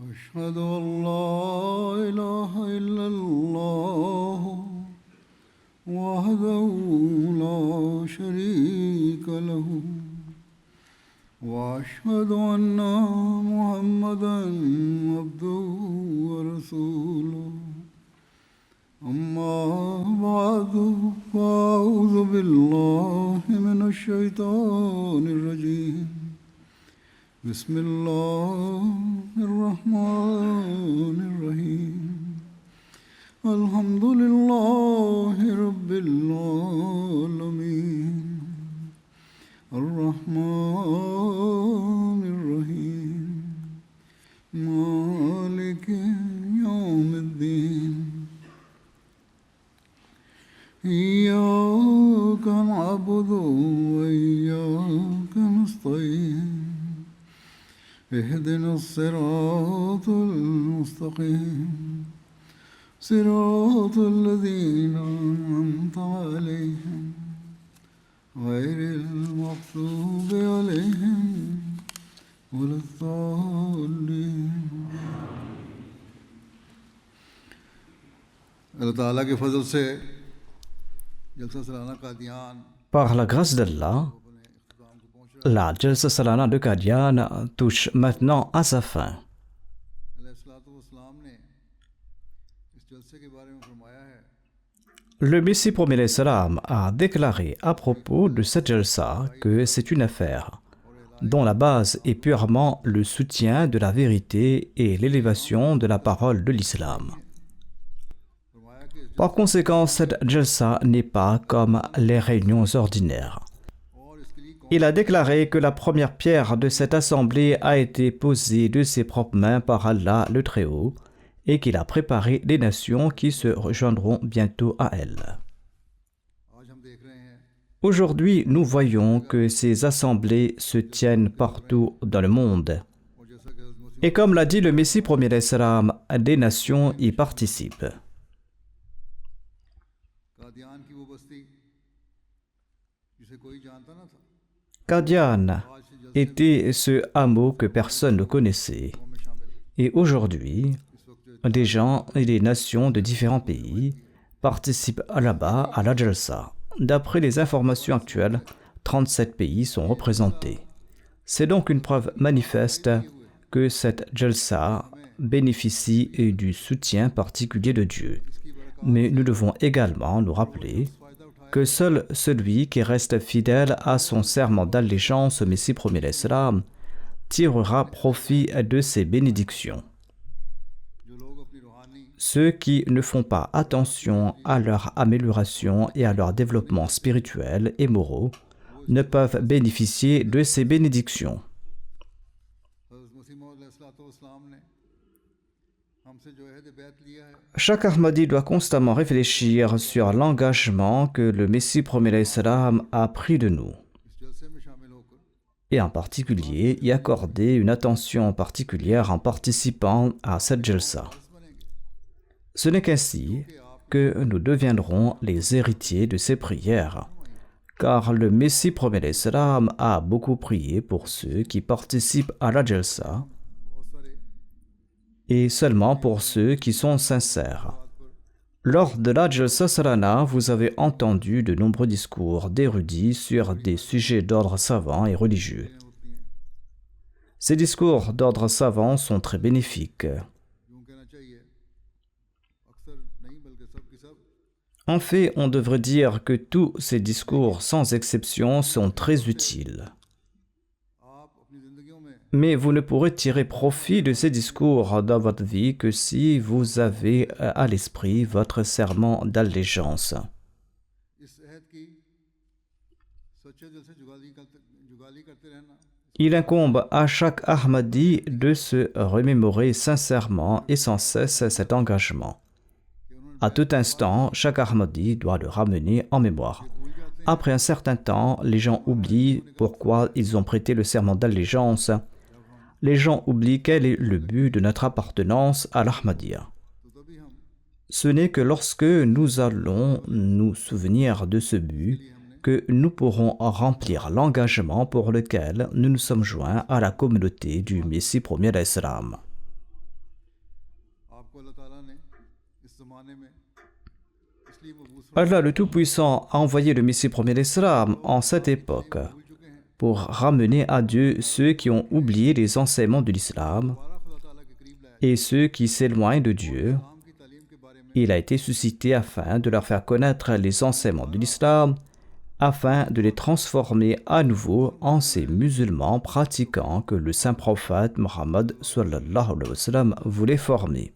أشهد أن لا إله إلا الله وحده لا شريك له وأشهد أن محمدا عبده ورسوله أما بعد فأعوذ بالله من الشيطان الرجيم بسم الله الرحمن الرحيم الحمد لله رب العالمين الرحمن الرحيم مالك يوم الدين إياك نعبد وإياك نستعين اهدنا الصراط المستقيم صراط الذين أنعمت عليهم غير المغضوب عليهم ولا الضالين اللہ تعالیٰ کے فضل سے جلسہ سالانہ قادیان Par la grâce d'Allah, la Jalsa Salana de Qadian touche maintenant à sa fin. علیہ الصلوۃ والسلام نے اس جلسے کے بارے میں فرمایا ہے Le Messie promet salam a déclaré à propos de cette Jalsa que c'est une affaire dont la base est purement le soutien de la vérité et l'élévation de la parole de l'islam. Par conséquent, cette Jalsa n'est pas comme les réunions ordinaires. Il a déclaré que la première pierre de cette assemblée a été posée de ses propres mains par Allah le Très-Haut et qu'il a préparé les nations qui se rejoindront bientôt à elle. آج ہم دیکھ رہے ہیں Aujourd'hui, nous voyons que ces assemblées se tiennent partout dans le monde. اور جیسا کہ حضرت مسیح Et comme l'a dit le Messie premier salam, des nations y participent. قادیان کی وہ بستی جسے کوئی جانتا نہ تھا Qadian آج سے جلسے était ce hameau que personne ne connaissait. میں شامل ہے Et aujourd'hui, اس وقت جو des gens et des nations de différents pays participent là-bas à la Jalsa. D'après les informations actuelles, 37 pays sont représentés. C'est donc une preuve manifeste que cette Jalsa bénéficie du soutien particulier de Dieu. Mais nous devons également nous rappeler que seul celui qui reste fidèle à son serment d'allégeance au Messie premier l'Islam tirera profit de ses bénédictions. جو لوگ اپنی روحانی Ceux qui ne font pas attention à leur amélioration et à leur développement spirituel et moraux ne peuvent bénéficier de ces bénédictions. حضرت مسیح موعود علیہ الصلوۃ والسلام نے ہم سے جو عہد بیعت لیا ہے Chaque Ahmadi doit constamment réfléchir sur l'engagement que le Messie premier salam a pris de nous, اس جلسے میں شامل ہو کر et en particulier y accorder une attention particulière en participant à cette Jalsa. بنیں گے Ce n'est qu'ainsi que nous deviendrons les héritiers de ces prières, car le Messie premier salam a beaucoup prié pour ceux qui participent à la Jalsa بہت سارے et seulement pour ceux qui sont sincères. Lors de la Jalsa Salana, vous avez entendu de nombreux discours d'érudits sur des sujets d'ordre savant et religieux. ہوتی ہیں Ces discours d'ordre savant sont très bénéfiques. یوں کہنا چاہیے اکثر نہیں بلکہ سب کی سب En fait, on devrait dire que tous ces discours, sans exception, sont très utiles. آپ اپنی زندگیوں میں Mais vous ne pourrez tirer profit de ces discours dans votre vie que si vous avez à l'esprit votre serment d'allégeance. اس عہد کی سچے دل سے جگالی کرتے رہنا Il incombe à chaque Ahmadi de se remémorer sincèrement et sans cesse cet engagement. À tout instant, chaque Ahmadi doit le ramener en mémoire. Après un certain temps, les gens oublient pourquoi ils ont prêté le serment d'allégeance. Les gens oublient quel est le but de notre appartenance à l'Ahmadiyya. تو تبھی ہم Ce n'est que lorsque nous allons nous souvenir de ce but que nous pourrons remplir l'engagement pour lequel nous nous sommes joints à la communauté du Messie premier d'Islam. Allah le Tout-Puissant a envoyé le Messie premier d'Islam en cette époque pour ramener à Dieu ceux qui ont oublié les enseignements de l'islam et ceux qui s'éloignent de Dieu. Il a été suscité afin de leur faire connaître les enseignements de l'islam, afin de les transformer à nouveau en ces musulmans pratiquants que le saint prophète Mohammed sallallahu alayhi wa sallam voulait former.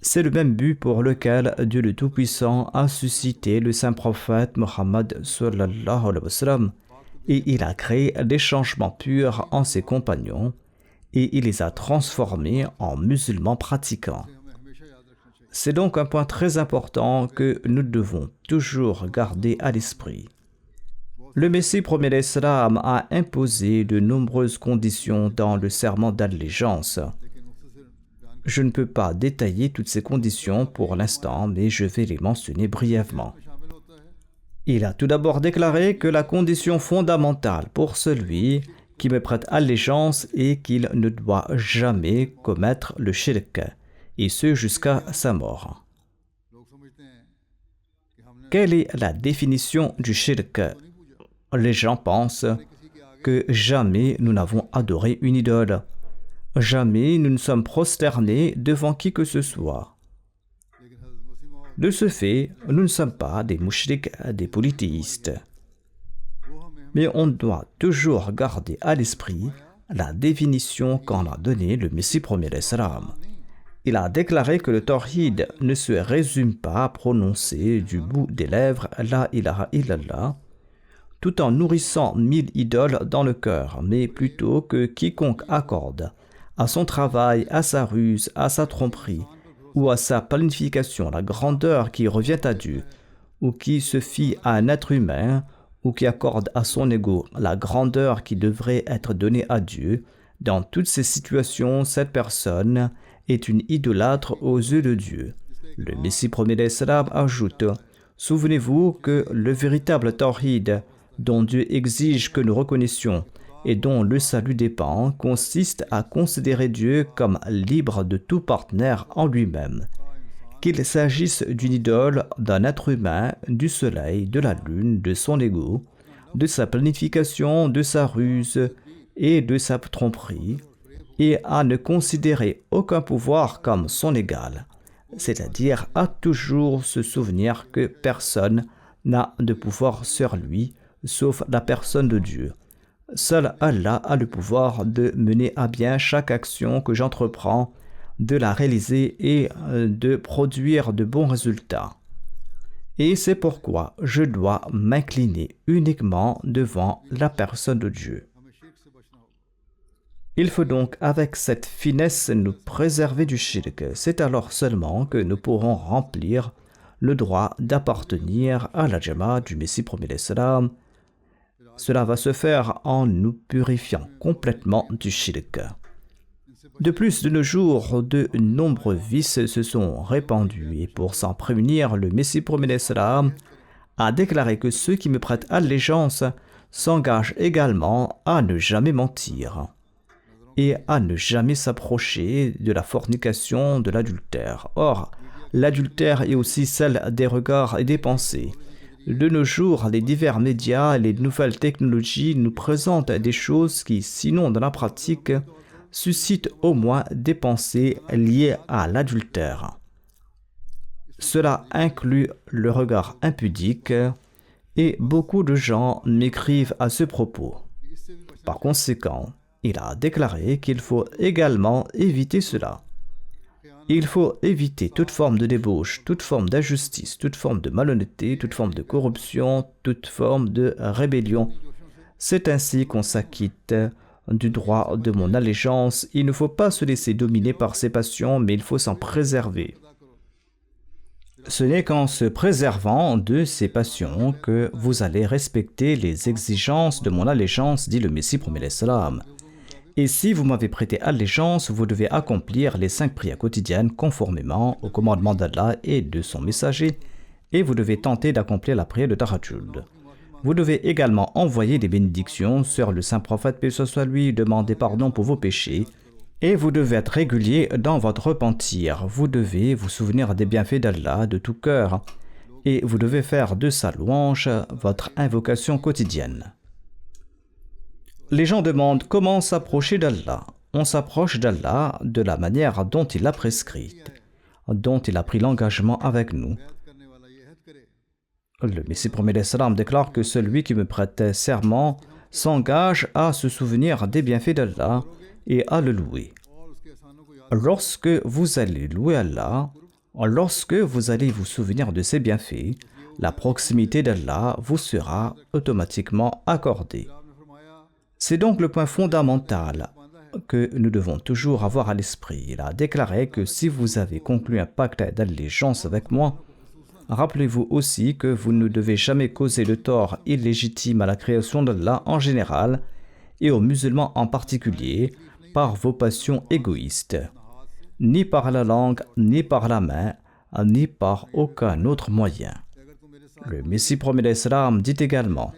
C'est le même but pour lequel Dieu le Tout-Puissant a suscité le saint prophète Mohammed sallallahu alayhi wa sallam, et il a créé des changements purs en ses compagnons et il les a transformés en musulmans pratiquants. C'est donc un point très important que nous devons toujours garder à l'esprit. Le Messie premier d'Islam a imposé de nombreuses conditions dans le serment d'allégeance. Je ne peux pas détailler toutes ces conditions pour l'instant, mais je vais les mentionner brièvement. Il a tout d'abord déclaré que la condition fondamentale pour celui qui me prête allégeance est qu'il ne doit jamais commettre le shirk, et ce jusqu'à sa mort. Quelle est la définition du shirk? Les gens pensent que jamais nous n'avons adoré une idole. Jamais nous ne sommes prosternés devant qui que ce soit. De ce fait, nous ne sommes pas des mouchriks, des polythéistes. Mais on doit toujours garder à l'esprit la définition qu'en a donnée le Messie premier d'Islam. Il a déclaré que le tawhid ne se résume pas à prononcer du bout des lèvres la ilaha illallah, tout en nourrissant 1000 idoles dans le cœur, mais plutôt que quiconque accorde à son travail, à sa ruse, à sa tromperie ou à sa planification la grandeur qui revient à Dieu, ou qui se fie à un être humain, ou qui accorde à son ego la grandeur qui devrait être donnée à Dieu, dans toutes ces situations, cette personne est une idolâtre aux yeux de Dieu. Le Messie premier d'Islam ajoute: souvenez-vous que le véritable tawhid dont Dieu exige que nous reconnaissions et dont le salut dépend consiste à considérer Dieu comme libre de tout partenaire en lui-même. Qu'il s'agisse d'une idole, d'un être humain, du soleil, de la lune, de son ego, de sa planification, de sa ruse et de sa tromperie, et à ne considérer aucun pouvoir comme son égal, c'est-à-dire à toujours se souvenir que personne n'a de pouvoir sur lui, sauf la personne de Dieu. Seul Allah a le pouvoir de mener à bien chaque action que j'entreprends, de la réaliser et de produire de bons résultats. Et c'est pourquoi je dois m'incliner uniquement devant la personne de Dieu. Il faut donc avec cette finesse nous préserver du shirk. C'est alors seulement que nous pourrons remplir le droit d'appartenir à la Jama'a du Messie premier d'Islam. Cela va se faire en nous purifiant complètement du shirk. De plus, de nos jours, de nombreux vices se sont répandus et pour s'en prémunir, le Messie premier d'Islam a déclaré que ceux qui me prêtent allégeance s'engagent également à ne jamais mentir et à ne jamais s'approcher de la fornication, de l'adultère. Or, l'adultère est aussi celle des regards et des pensées. De nos jours, les divers médias et les nouvelles technologies nous présentent des choses qui, sinon dans la pratique, suscitent au moins des pensées liées à l'adultère. Cela inclut le regard impudique et beaucoup de gens m'écrivent à ce propos. Par conséquent, il a déclaré qu'il faut également éviter cela. Il faut éviter toute forme de débauche, toute forme d'injustice, toute forme de malhonnêteté, toute forme de corruption, toute forme de rébellion. C'est ainsi qu'on s'acquitte du droit de mon allégeance. Il ne faut pas se laisser dominer par ses passions, mais il faut s'en préserver. Ce n'est qu'en se préservant de ces passions que vous allez respecter les exigences de mon allégeance, dit le Messie premier d'Islam. Et si vous m'avez prêté allégeance, vous devez accomplir les 5 prières quotidiennes conformément au commandement d'Allah et de son messager, et vous devez tenter d'accomplir la prière de Tahajjud. Vous devez également envoyer des bénédictions sur le saint prophète, paix soit lui, demander pardon pour vos péchés, Et vous devez être régulier dans votre repentir. Vous devez vous souvenir des bienfaits d'Allah de tout cœur. Et vous devez faire de sa louange votre invocation quotidienne. Les gens demandent comment s'approcher d'Allah. On s'approche d'Allah de la manière dont il l'a prescrite, dont il a pris l'engagement avec nous. Le Messie premier salam déclare que celui qui me prête serment s'engage à se souvenir des bienfaits d'Allah et à le louer. Lorsque vous allez louer Allah, lorsque vous allez vous souvenir de ses bienfaits, la proximité d'Allah vous sera automatiquement accordée. C'est donc le point fondamental que nous devons toujours avoir à l'esprit. Il a déclaré que si vous avez conclu un pacte d'allégeance avec moi, rappelez-vous aussi que vous ne devez jamais causer de tort illégitime à la création d'Allah en général et aux musulmans en particulier par vos passions égoïstes, ni par la langue, ni par la main, ni par aucun autre moyen. Le Messie promet l'Islam dit également: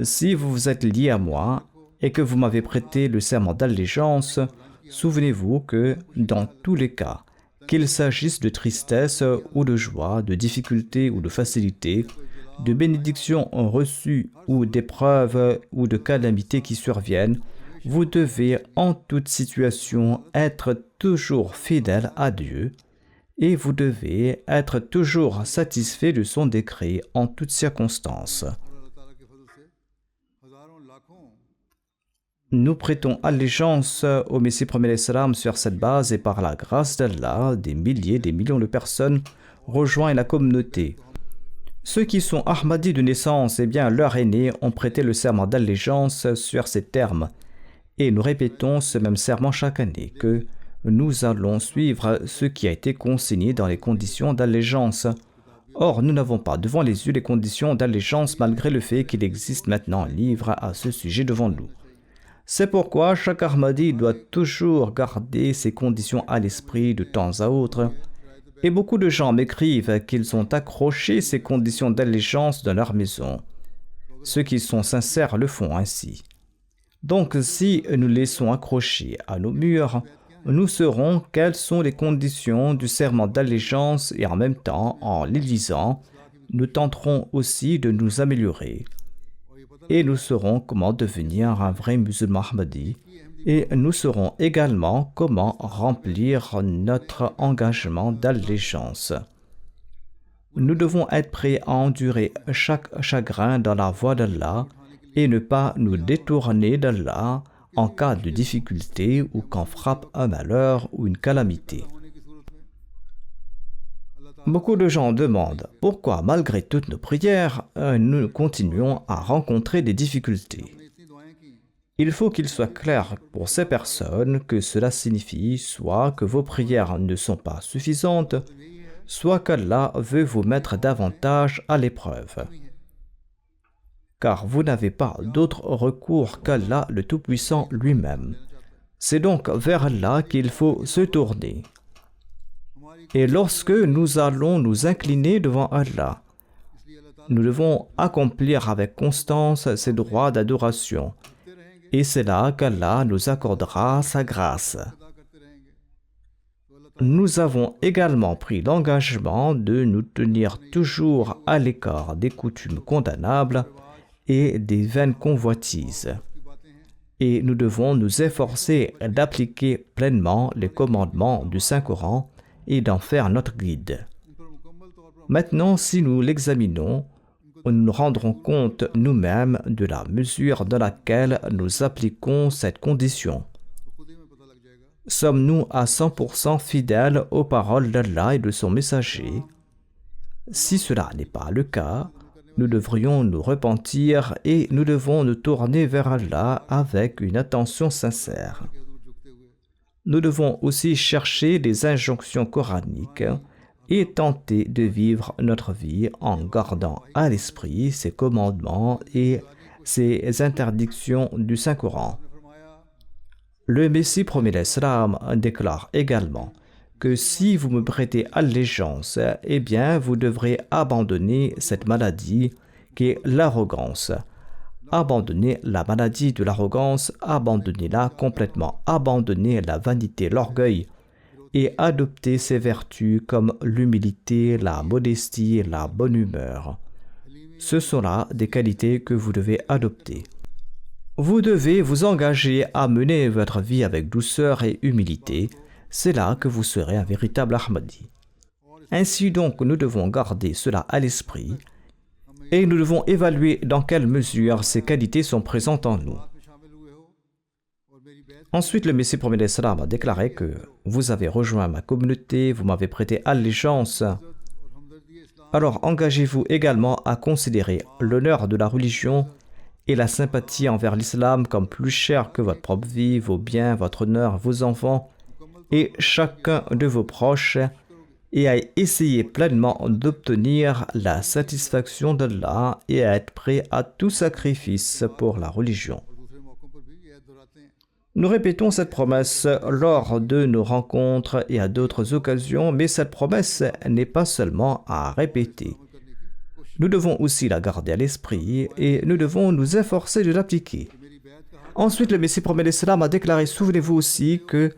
si vous vous êtes liés à moi et que vous m'avez prêté le serment d'allégeance, souvenez-vous que, dans tous les cas, qu'il s'agisse de tristesse ou de joie, de difficulté ou de facilité, de bénédictions reçues ou d'épreuves ou de calamités qui surviennent, vous devez en toute situation être toujours fidèle à Dieu et vous devez être toujours satisfait de son décret en toutes circonstances. Nous prêtons allégeance au Messie premier salam sur cette base et par la grâce d'Allah, des milliers, des millions de personnes rejoignent la communauté. Ceux qui sont Ahmadis de naissance, leurs aînés ont prêté le serment d'allégeance sur ces termes. Et nous répétons ce même serment chaque année, que nous allons suivre ce qui a été consigné dans les conditions d'allégeance. Or, nous n'avons pas devant les yeux les conditions d'allégeance malgré le fait qu'il existe maintenant un livre à ce sujet devant nous. C'est pourquoi chaque Ahmadi doit toujours garder ces conditions à l'esprit de temps à autre. Et beaucoup de gens m'écrivent qu'ils ont accroché ces conditions d'allégeance dans leur maison. Ceux qui sont sincères le font ainsi. Donc, si nous laissons accrocher à nos murs, nous saurons quelles sont les conditions du serment d'allégeance et en même temps, en les lisant, nous tenterons aussi de nous améliorer. Et nous saurons comment devenir un vrai musulman Ahmadi. Et nous saurons également comment remplir notre engagement d'allégeance. Nous devons être prêts à endurer chaque chagrin dans la voie d'Allah et ne pas nous détourner d'Allah en cas de difficulté ou quand frappe un malheur ou une calamité. Beaucoup de gens demandent pourquoi, malgré toutes nos prières, nous continuons à rencontrer des difficultés. Il faut qu'il soit clair pour ces personnes que cela signifie soit que vos prières ne sont pas suffisantes, soit qu'Allah veut vous mettre davantage à l'épreuve. Car vous n'avez pas d'autre recours qu'Allah le Tout-Puissant lui-même. C'est donc vers Allah qu'il faut se tourner. Et lorsque nous allons nous incliner devant Allah, nous devons accomplir avec constance ses droits d'adoration. Et c'est là qu'Allah nous accordera sa grâce. Nous avons également pris l'engagement de nous tenir toujours à l'écart des coutumes condamnables et des vaines convoitises. Et nous devons nous efforcer d'appliquer pleinement les commandements du Saint-Coran et d'en faire notre guide. Maintenant, si nous l'examinons, nous nous rendrons compte nous-mêmes de la mesure dans laquelle nous appliquons cette condition. Sommes-nous à 100% fidèles aux paroles d'Allah et de son messager? Si cela n'est pas le cas, nous devrions nous repentir et nous devons nous tourner vers Allah avec une attention sincère. Nous devons aussi chercher des injonctions coraniques et tenter de vivre notre vie en gardant à l'esprit ses commandements et ses interdictions du Saint-Coran. Le Messie promet l'Islam déclare également que si vous me prêtez allégeance, vous devrez abandonner cette maladie qui est l'arrogance. abandonnez la maladie de l'arrogance, abandonnez-la complètement, abandonnez la vanité, l'orgueil, et adoptez ces vertus comme l'humilité, la modestie, la bonne humeur. Ce sont là des qualités que vous devez adopter. Vous devez vous engager à mener votre vie avec douceur et humilité. C'est là que vous serez un véritable Ahmadi. Ainsi donc, nous devons garder cela à l'esprit et nous devons évaluer dans quelle mesure ces qualités sont présentes en nous. Ensuite, le Messie prophète a déclaré que vous avez rejoint ma communauté, vous m'avez prêté allégeance. Alors engagez-vous également à considérer l'honneur de la religion et la sympathie envers l'islam comme plus cher que votre propre vie, vos biens, votre honneur, vos enfants et chacun de vos proches, et à essayer pleinement d'obtenir la satisfaction d'Allah et à être prêt à tout sacrifice pour la religion. Nous répétons cette promesse lors de nos rencontres et à d'autres occasions, mais cette promesse n'est pas seulement à répéter. Nous devons aussi la garder à l'esprit et nous devons nous efforcer de l'appliquer. Ensuite, le Messie prophète a déclaré, souvenez-vous aussi que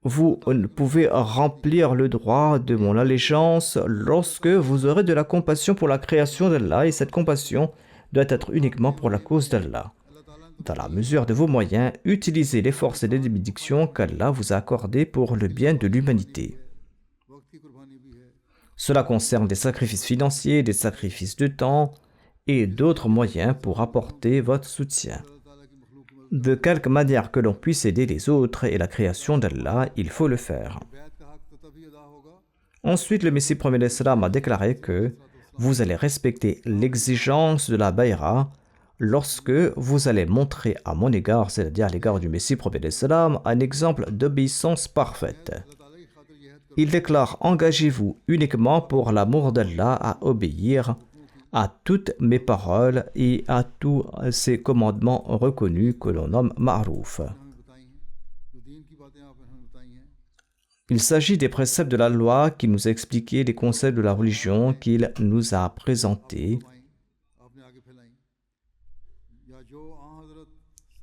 vous pouvez remplir le droit de mon allégeance lorsque vous aurez de la compassion pour la création d'Allah, et cette compassion doit être uniquement pour la cause d'Allah. Dans la mesure de vos moyens, utilisez les forces et les bénédictions qu'Allah vous a accordées pour le bien de l'humanité. Cela concerne des sacrifices financiers, des sacrifices de temps et d'autres moyens pour apporter votre soutien. De quelque manière que l'on puisse aider les autres et la création d'Allah, il faut le faire. Ensuite, le Messie prophète a déclaré que vous allez respecter l'exigence de la bayra lorsque vous allez montrer à mon égard, c'est-à-dire à l'égard du Messie prophète un exemple d'obéissance parfaite. Il déclare, engagez-vous uniquement pour l'amour d'Allah à obéir à toutes mes paroles et à tous ces commandements reconnus que l'on nomme ma'rouf. Il s'agit des préceptes de la loi qui nous a expliqué les concepts de la religion qu'il nous a présentés,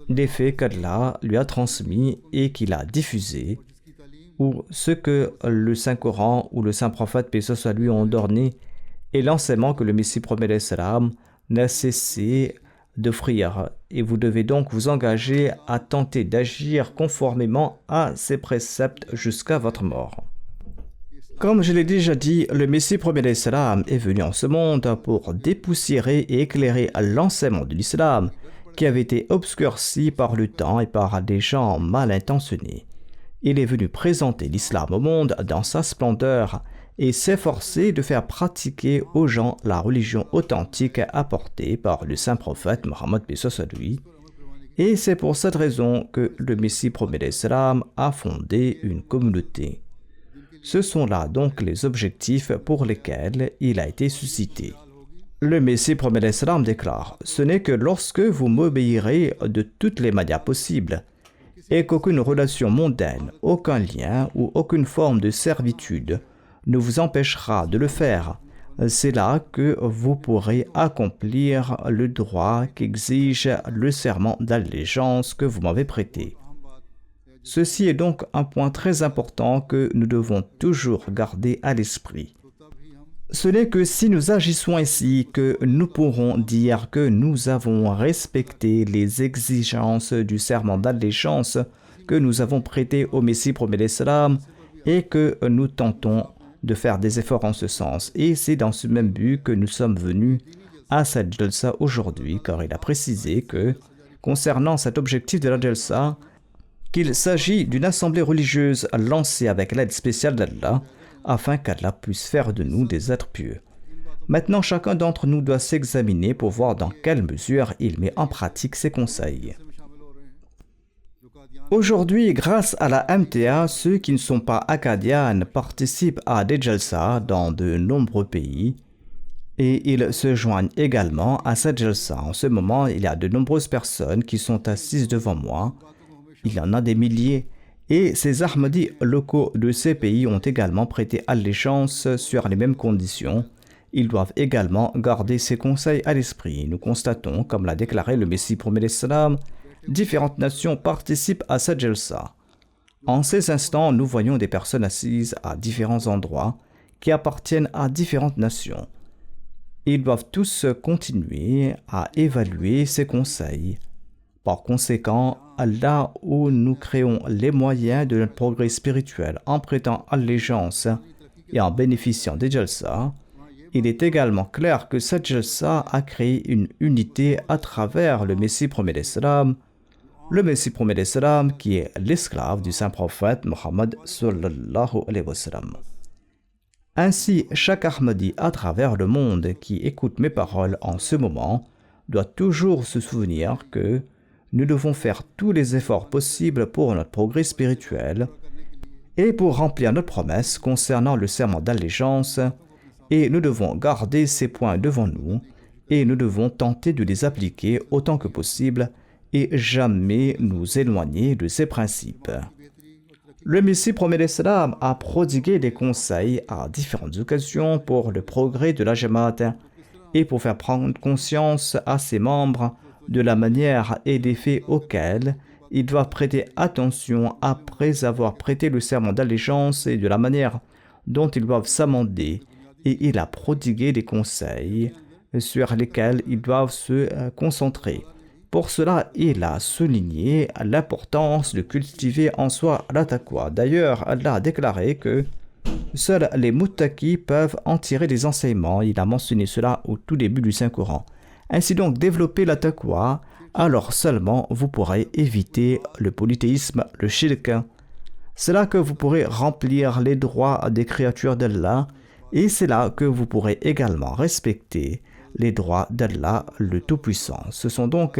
des faits qu'Allah lui a transmis et qu'il a diffusés, ou ce que le Saint-Coran ou le Saint-Prophète, paix soit lui, ont ordonné, et l'enseignement que le Messie prophète n'a cessé d'offrir. Et vous devez donc vous engager à tenter d'agir conformément à ces préceptes jusqu'à votre mort. Comme je l'ai déjà dit, le Messie prophète est venu en ce monde pour dépoussiérer et éclairer l'enseignement de l'islam qui avait été obscurci par le temps et par des gens mal intentionnés. Il est venu présenter l'islam au monde dans sa splendeur et s'efforcer de faire pratiquer aux gens la religion authentique apportée par le saint prophète Mohammed paix soit lui. Et c'est pour cette raison que le Messie prophète a fondé une communauté. Ce sont là donc les objectifs pour lesquels il a été suscité. Le Messie prophète déclare, ce n'est que lorsque vous m'obéirez de toutes les manières possibles et qu'aucune relation mondaine, aucun lien ou aucune forme de servitude ne vous empêchera de le faire. C'est là que vous pourrez accomplir le droit qu'exige le serment d'allégeance que vous m'avez prêté. Ceci est donc un point très important que nous devons toujours garder à l'esprit. Ce n'est que si nous agissons ainsi que nous pourrons dire que nous avons respecté les exigences du serment d'allégeance que nous avons prêté au Messie prophète et que nous tentons de faire des efforts en ce sens. Et c'est dans ce même but que nous sommes venus à cette jalsa aujourd'hui, car il a précisé que, concernant cet objectif de la jalsa, qu'il s'agit d'une assemblée religieuse lancée avec l'aide spéciale d'Allah, afin qu'Allah puisse faire de nous des êtres pieux. Maintenant, chacun d'entre nous doit s'examiner pour voir dans quelle mesure il met en pratique ses conseils. Aujourd'hui, grâce à la MTA, ceux qui ne sont pas acadianes participent à des jalsa dans de nombreux pays et ils se joignent également à cette jalsa. En ce moment, il y a de nombreuses personnes qui sont assises devant moi. Il y en a des milliers. Et ces Ahmadis locaux de ces pays ont également prêté allégeance sur les mêmes conditions ils doivent également garder ces conseils à l'esprit. Nous constatons, comme l'a déclaré le Messie promet l'Islam, différentes nations participent à cette jalsa. En ces instants, nous voyons des personnes assises à différents endroits qui appartiennent à différentes nations. Ils doivent tous continuer à évaluer ces conseils. Par conséquent, là où nous créons les moyens de notre progrès spirituel en prêtant allégeance et en bénéficiant des jalsa, il est également clair que cette jalsa a créé une unité à travers le Messie promet l'Islam, le Messie promet l'Islam qui est l'esclave du saint prophète Mohammed sallallahu alayhi wa sallam. Ainsi, chaque Ahmadi à travers le monde qui écoute mes paroles en ce moment doit toujours se souvenir que nous devons faire tous les efforts possibles pour notre progrès spirituel et pour remplir notre promesse concernant le serment d'allégeance, et nous devons garder ces points devant nous et nous devons tenter de les appliquer autant que possible et jamais nous éloigner de ces principes. Le Messie promet l'Islam a prodigué des conseils à différentes occasions pour le progrès de la Jamaat et pour faire prendre conscience à ses membres de la manière et des faits auxquels ils doivent prêter attention après avoir prêté le serment d'allégeance et de la manière dont ils doivent s'amender, et il a prodigué des conseils sur lesquels ils doivent se concentrer. Pour cela, il a souligné l'importance de cultiver en soi la taqwa. D'ailleurs, Allah a déclaré que seuls les muttaqis peuvent en tirer des enseignements. Il a mentionné cela au tout début du Saint-Coran. Ainsi donc, développer la taqwa, alors seulement vous pourrez éviter le polythéisme, le shirk. C'est là que vous pourrez remplir les droits des créatures d'Allah, et c'est là que vous pourrez également respecter les droits d'Allah le Tout-Puissant. Ce sont donc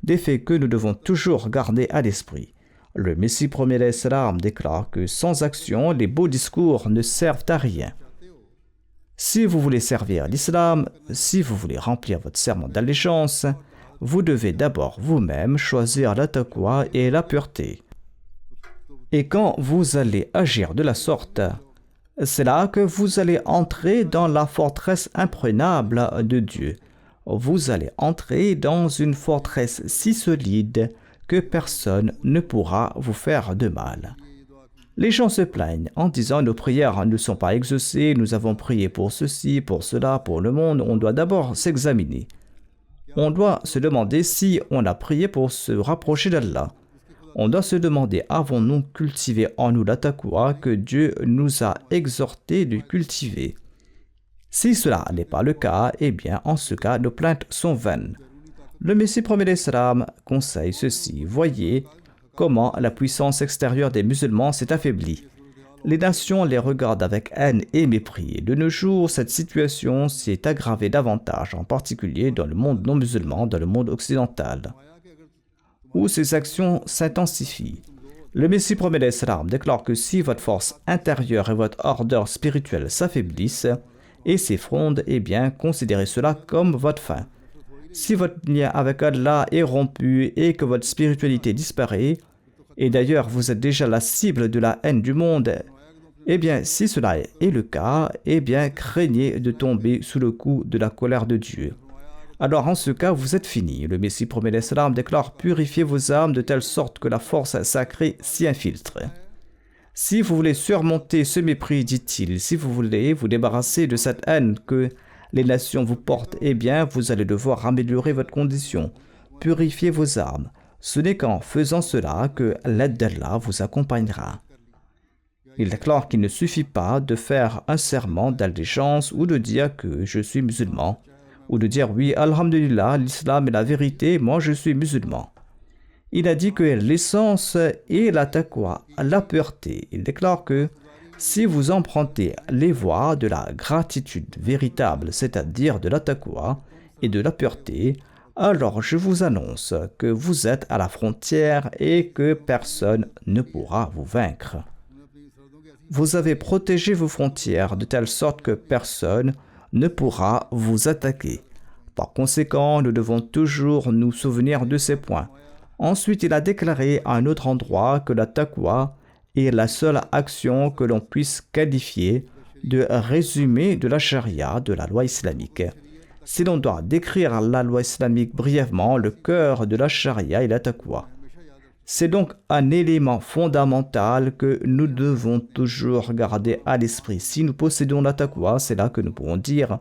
des faits que nous devons toujours garder à l'esprit. Le Messie promet l'Islam déclare que sans action, les beaux discours ne servent à rien. Si vous voulez servir l'islam, si vous voulez remplir votre serment d'allégeance, vous devez d'abord vous-même choisir la taqwa et la pureté. Et quand vous allez agir de la sorte, c'est là que vous allez entrer dans la forteresse imprenable de Dieu. Vous allez entrer dans une forteresse si solide que personne ne pourra vous faire de mal. Les gens se plaignent en disant « Nos prières ne sont pas exaucées, nous avons prié pour ceci, pour cela, pour le monde. » On doit d'abord s'examiner. On doit se demander si on a prié pour se rapprocher d'Allah. On doit se demander, avons-nous cultivé en nous la taqwa que Dieu nous a exhorté de cultiver? Si cela n'est pas le cas, eh bien, en ce cas, nos plaintes sont vaines. Le Messie promet l'Islam conseille ceci. Voyez comment la puissance extérieure des musulmans s'est affaiblie. Les nations les regardent avec haine et mépris. De nos jours, cette situation s'est aggravée davantage, en particulier dans le monde non musulman, dans le monde occidental, où ces actions s'intensifient. Le Messie promet l'Islam déclare que si votre force intérieure et votre ardeur spirituelle s'affaiblissent et s'effondrent, eh bien, considérez cela comme votre fin. Si votre lien avec Allah est rompu et que votre spiritualité disparaît, et d'ailleurs vous êtes déjà la cible de la haine du monde, eh bien, si cela est le cas, eh bien, craignez de tomber sous le coup de la colère de Dieu. Alors en ce cas, vous êtes fini. Le Messie promet l'Islam déclare « Purifiez vos âmes de telle sorte que la force sacrée s'y infiltre. » Si vous voulez surmonter ce mépris, dit-il, si vous voulez vous débarrasser de cette haine que les nations vous portent, eh bien, vous allez devoir améliorer votre condition. Purifiez vos âmes. Ce n'est qu'en faisant cela que l'aide d'Allah vous accompagnera. Il déclare qu'il ne suffit pas de faire un serment d'allégeance ou de dire que je suis musulman, ou de dire oui, alhamdulillah, l'islam est la vérité, moi je suis musulman. Il a dit que l'essence est la taqwa, la pureté. Il déclare que si vous empruntez les voies de la gratitude véritable, c'est-à-dire de la taqwa et de la pureté, alors je vous annonce que vous êtes à la frontière et que personne ne pourra vous vaincre. Vous avez protégé vos frontières de telle sorte que personne ne pourra vous attaquer. Par conséquent, nous devons toujours nous souvenir de ces points. Ensuite, il a déclaré à un autre endroit que la taqwa est la seule action que l'on puisse qualifier de résumé de la charia, de la loi islamique. Si l'on doit décrire la loi islamique brièvement, le cœur de la charia est la taqwa. C'est donc un élément fondamental que nous devons toujours garder à l'esprit. Si nous possédons la taqwa, c'est là que nous pourrons dire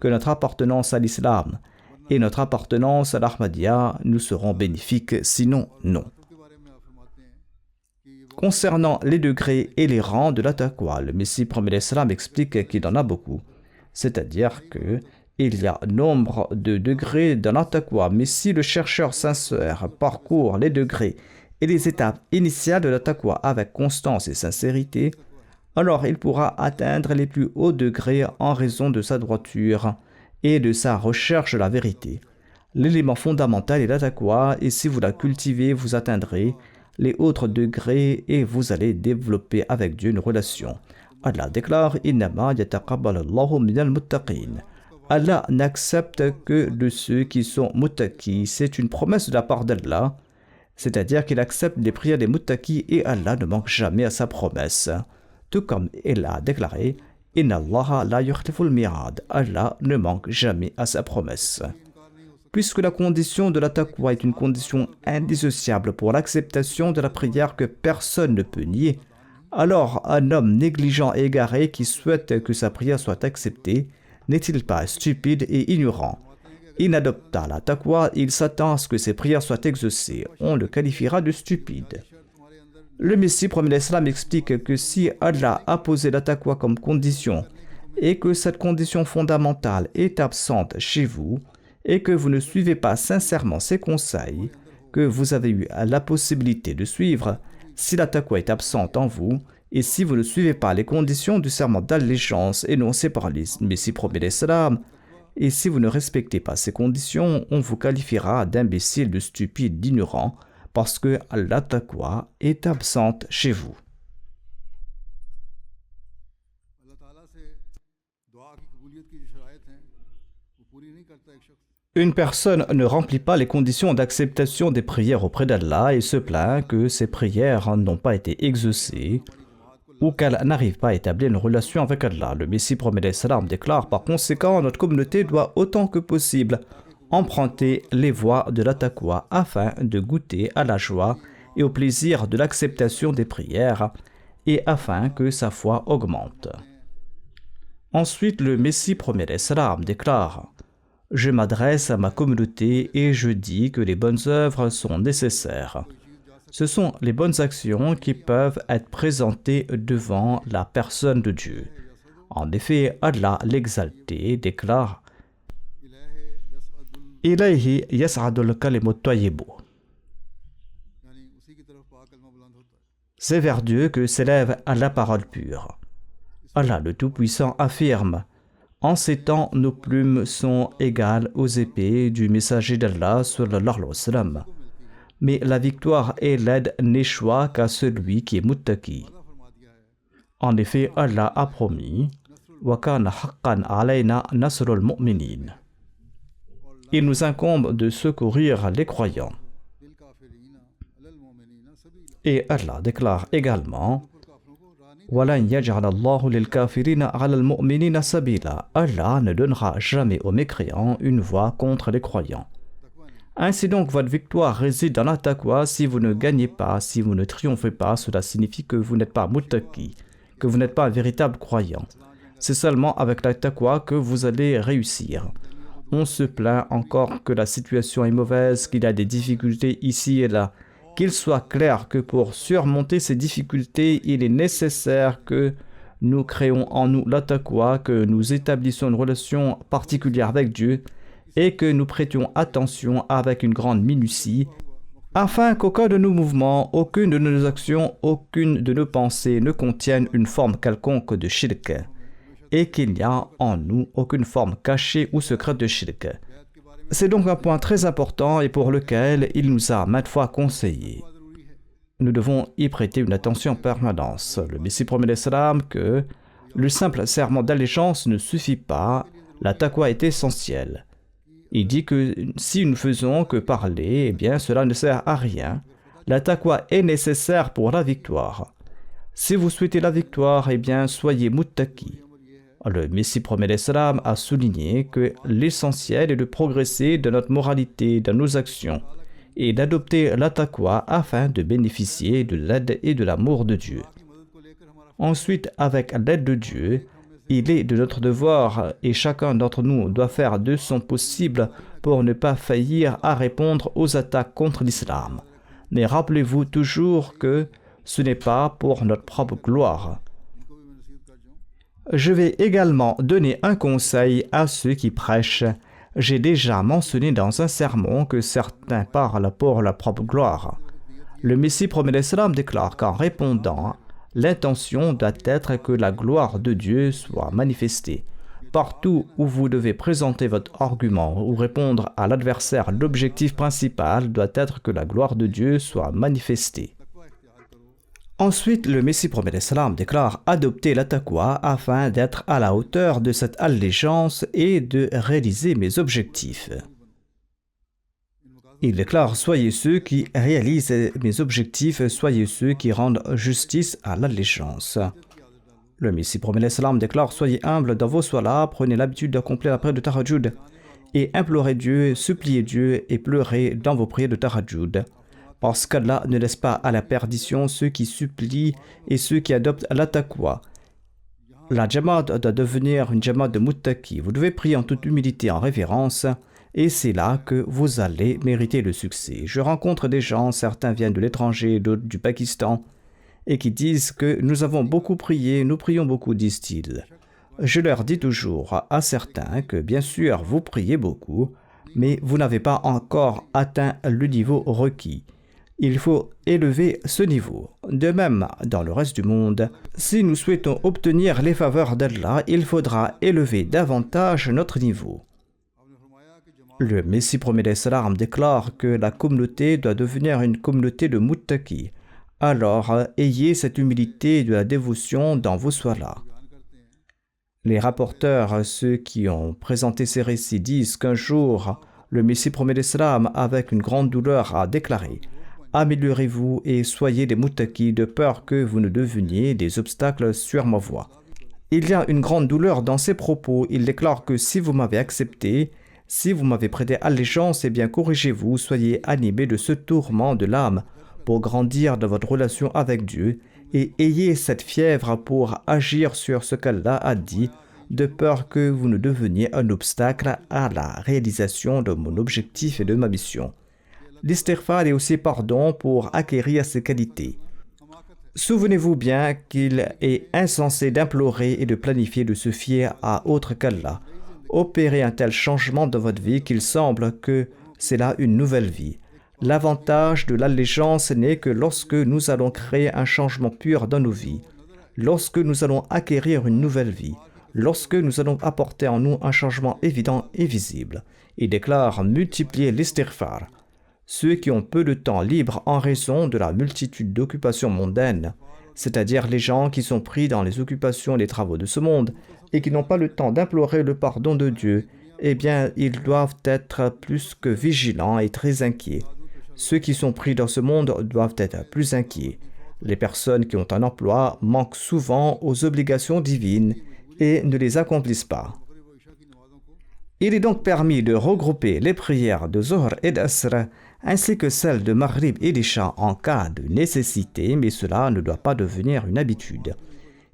que notre appartenance à l'islam et notre appartenance à l'Ahmadiyya nous seront bénéfiques, sinon non. Concernant les degrés et les rangs de la taqwa, le Messie promet l'islam explique qu'il en a beaucoup. C'est-à-dire que il y a nombre de degrés dans la taqwa, mais si le chercheur sincère parcourt les degrés et les étapes initiales de la taqwa avec constance et sincérité, alors il pourra atteindre les plus hauts degrés en raison de sa droiture et de sa recherche de la vérité. L'élément fondamental est la taqwa, et si vous la cultivez, vous atteindrez les autres degrés et vous allez développer avec Dieu une relation. Allah déclare « Innama yataqabbalallahu minal muttaqin » Allah n'accepte que de ceux qui sont muttaqis. C'est une promesse de la part d'Allah, c'est-à-dire qu'il accepte les prières des muttaqis et Allah ne manque jamais à sa promesse. Tout comme il a déclaré « Inna Allaha la yukhliful mi'ad » Allah ne manque jamais à sa promesse. Puisque la condition de la taqwa est une condition indissociable pour l'acceptation de la prière que personne ne peut nier, alors un homme négligent et égaré qui souhaite que sa prière soit acceptée n'est-il pas stupide et ignorant? Il n'adopte pas la taqwa, il s'attend à ce que ses prières soient exaucées. On le qualifiera de stupide. Le Messie promet l'islam explique que si Allah a posé la taqwa comme condition et que cette condition fondamentale est absente chez vous et que vous ne suivez pas sincèrement ses conseils que vous avez eu la possibilité de suivre, si la taqwa est absente en vous, et si vous ne suivez pas les conditions du serment d'allégeance énoncées par le Messie promet l'islam, et si vous ne respectez pas ces conditions, on vous qualifiera d'imbécile, de stupide, d'ignorant, parce que la taqwa est absente chez vous. Une personne ne remplit pas les conditions d'acceptation des prières auprès d'Allah et se plaint que ses prières n'ont pas été exaucées ou qu'elle n'arrive pas à établir une relation avec Allah. Le Messie promet l'islam déclare par conséquent notre communauté doit autant que possible emprunter les voies de la taqwa afin de goûter à la joie et au plaisir de l'acceptation des prières et afin que sa foi augmente. Ensuite, le Messie promet l'islam déclare « Je m'adresse à ma communauté et je dis que les bonnes œuvres sont nécessaires. » Ce sont les bonnes actions qui peuvent être présentées devant la personne de Dieu. En effet, Allah l'exalté déclare « Ilayhi yas'adul kalimut tayyibu » C'est vers Dieu que s'élève la parole pure. Allah le Tout-Puissant affirme « En ces temps, nos plumes sont égales aux épées du messager d'Allah sallallahu alayhi wa sallam. Mais la victoire et l'aide n'échoient qu'à celui qui est muttaqi. » En effet, Allah a promis « Wa kana haqqan alayna nasrul mu'minin » Il nous incombe de secourir les croyants. Et Allah déclare également وَلَنْ يَجْعَلَ اللَّهُ لِلْكَافِرِينَ عَلَى الْمُؤْمِنِينَ سَبِيلًا Allah ne donnera jamais aux mécréants une voie contre les croyants. Ainsi donc, votre victoire réside dans la taqwa. Si vous ne gagnez pas, si vous ne triomphez pas, cela signifie que vous n'êtes pas muttaqi, que vous n'êtes pas un véritable croyant. C'est seulement avec la taqwa que vous allez réussir. On se plaint encore que la situation est mauvaise, qu'il y a des difficultés ici et là. Qu'il soit clair que pour surmonter ces difficultés, il est nécessaire que nous créons en nous la taqwa, que nous établissions une relation particulière avec Dieu et que nous prêtions attention avec une grande minutie, afin qu'aucun de nos mouvements, aucune de nos actions, aucune de nos pensées ne contienne une forme quelconque de shirk, et qu'il n'y a en nous aucune forme cachée ou secrète de shirk. C'est donc un point très important et pour lequel il nous a maintes fois conseillé. Nous devons y prêter une attention permanente. Le Messie promet l'islam que le simple serment d'allégeance ne suffit pas, la taqwa est essentielle. Il dit que si nous ne faisons que parler, eh bien cela ne sert à rien. La taqwa est nécessaire pour la victoire. Si vous souhaitez la victoire, eh bien soyez muttaqi. Le Messie promet l'Islam a souligné que l'essentiel est de progresser dans notre moralité, dans nos actions, et d'adopter la taqwa afin de bénéficier de l'aide et de l'amour de Dieu. Ensuite, avec l'aide de Dieu, il est de notre devoir et chacun d'entre nous doit faire de son possible pour ne pas faillir à répondre aux attaques contre l'islam. Mais rappelez-vous toujours que ce n'est pas pour notre propre gloire. Je vais également donner un conseil à ceux qui prêchent. J'ai déjà mentionné dans un sermon que certains parlent pour leur propre gloire. Le Messie promet l'Islam déclare qu'en répondant, l'intention doit être que la gloire de Dieu soit manifestée. Partout où vous devez présenter votre argument ou répondre à l'adversaire, l'objectif principal doit être que la gloire de Dieu soit manifestée. Ensuite, le Messie promet l'Islam déclare adopter la taqwa afin d'être à la hauteur de cette allégeance et de réaliser mes objectifs. Il déclare soyez ceux qui réalisent mes objectifs, soyez ceux qui rendent justice à l'allégeance. Le Messie promet l'Islam déclare soyez humbles dans vos solas, prenez l'habitude d'accomplir la prière de Tahajjud et implorez Dieu, suppliez Dieu et pleurez dans vos prières de Tahajjud. Parce qu'Allah ne laisse pas à la perdition ceux qui supplient et ceux qui adoptent la taqwa. La Jamaat doit devenir une Jamaat de muttaqi. Vous devez prier en toute humilité, en révérence, et c'est là que vous allez mériter le succès. Je rencontre des gens, certains viennent de l'étranger, d'autres du Pakistan, et qui disent que nous avons beaucoup prié, nous prions beaucoup, disent-ils. Je leur dis toujours à certains que bien sûr vous priez beaucoup, mais vous n'avez pas encore atteint le niveau requis. Il faut élever ce niveau. De même, dans le reste du monde, si nous souhaitons obtenir les faveurs d'Allah, il faudra élever davantage notre niveau. Le Messie promet l'Islam déclare que la communauté doit devenir une communauté de muttaqi. Alors, ayez cette humilité et de la dévotion dans vos solas. Les rapporteurs, ceux qui ont présenté ces récits, disent qu'un jour, le Messie promet l'Islam, avec une grande douleur, a déclaré « Améliorez-vous et soyez des muttaqis de peur que vous ne deveniez des obstacles sur ma voie. » Il y a une grande douleur dans ses propos. Il déclare que si vous m'avez accepté, si vous m'avez prêté allégeance, eh bien corrigez-vous, soyez animés de ce tourment de l'âme pour grandir dans votre relation avec Dieu et ayez cette fièvre pour agir sur ce qu'Allah a dit, de peur que vous ne deveniez un obstacle à la réalisation de mon objectif et de ma mission. L'istighfar est aussi pardon pour acquérir ces qualités. Souvenez-vous bien qu'il est insensé d'implorer et de planifier de se fier à autre qu'Allah. Opérez un tel changement dans votre vie qu'il semble que c'est là une nouvelle vie. L'avantage de l'allégeance n'est que lorsque nous allons créer un changement pur dans nos vies, lorsque nous allons acquérir une nouvelle vie, lorsque nous allons apporter en nous un changement évident et visible. Il déclare multiplier l'istighfar. Ceux qui ont peu de temps libre en raison de la multitude d'occupations mondaines, c'est-à-dire les gens qui sont pris dans les occupations et les travaux de ce monde et qui n'ont pas le temps d'implorer le pardon de Dieu, eh bien, ils doivent être plus que vigilants et très inquiets. Ceux qui sont pris dans ce monde doivent être plus inquiets. Les personnes qui ont un emploi manquent souvent aux obligations divines et ne les accomplissent pas. Il est donc permis de regrouper les prières de Zohr et d'Asr ainsi que celles de Maghrib et d'Isha en cas de nécessité, mais cela ne doit pas devenir une habitude.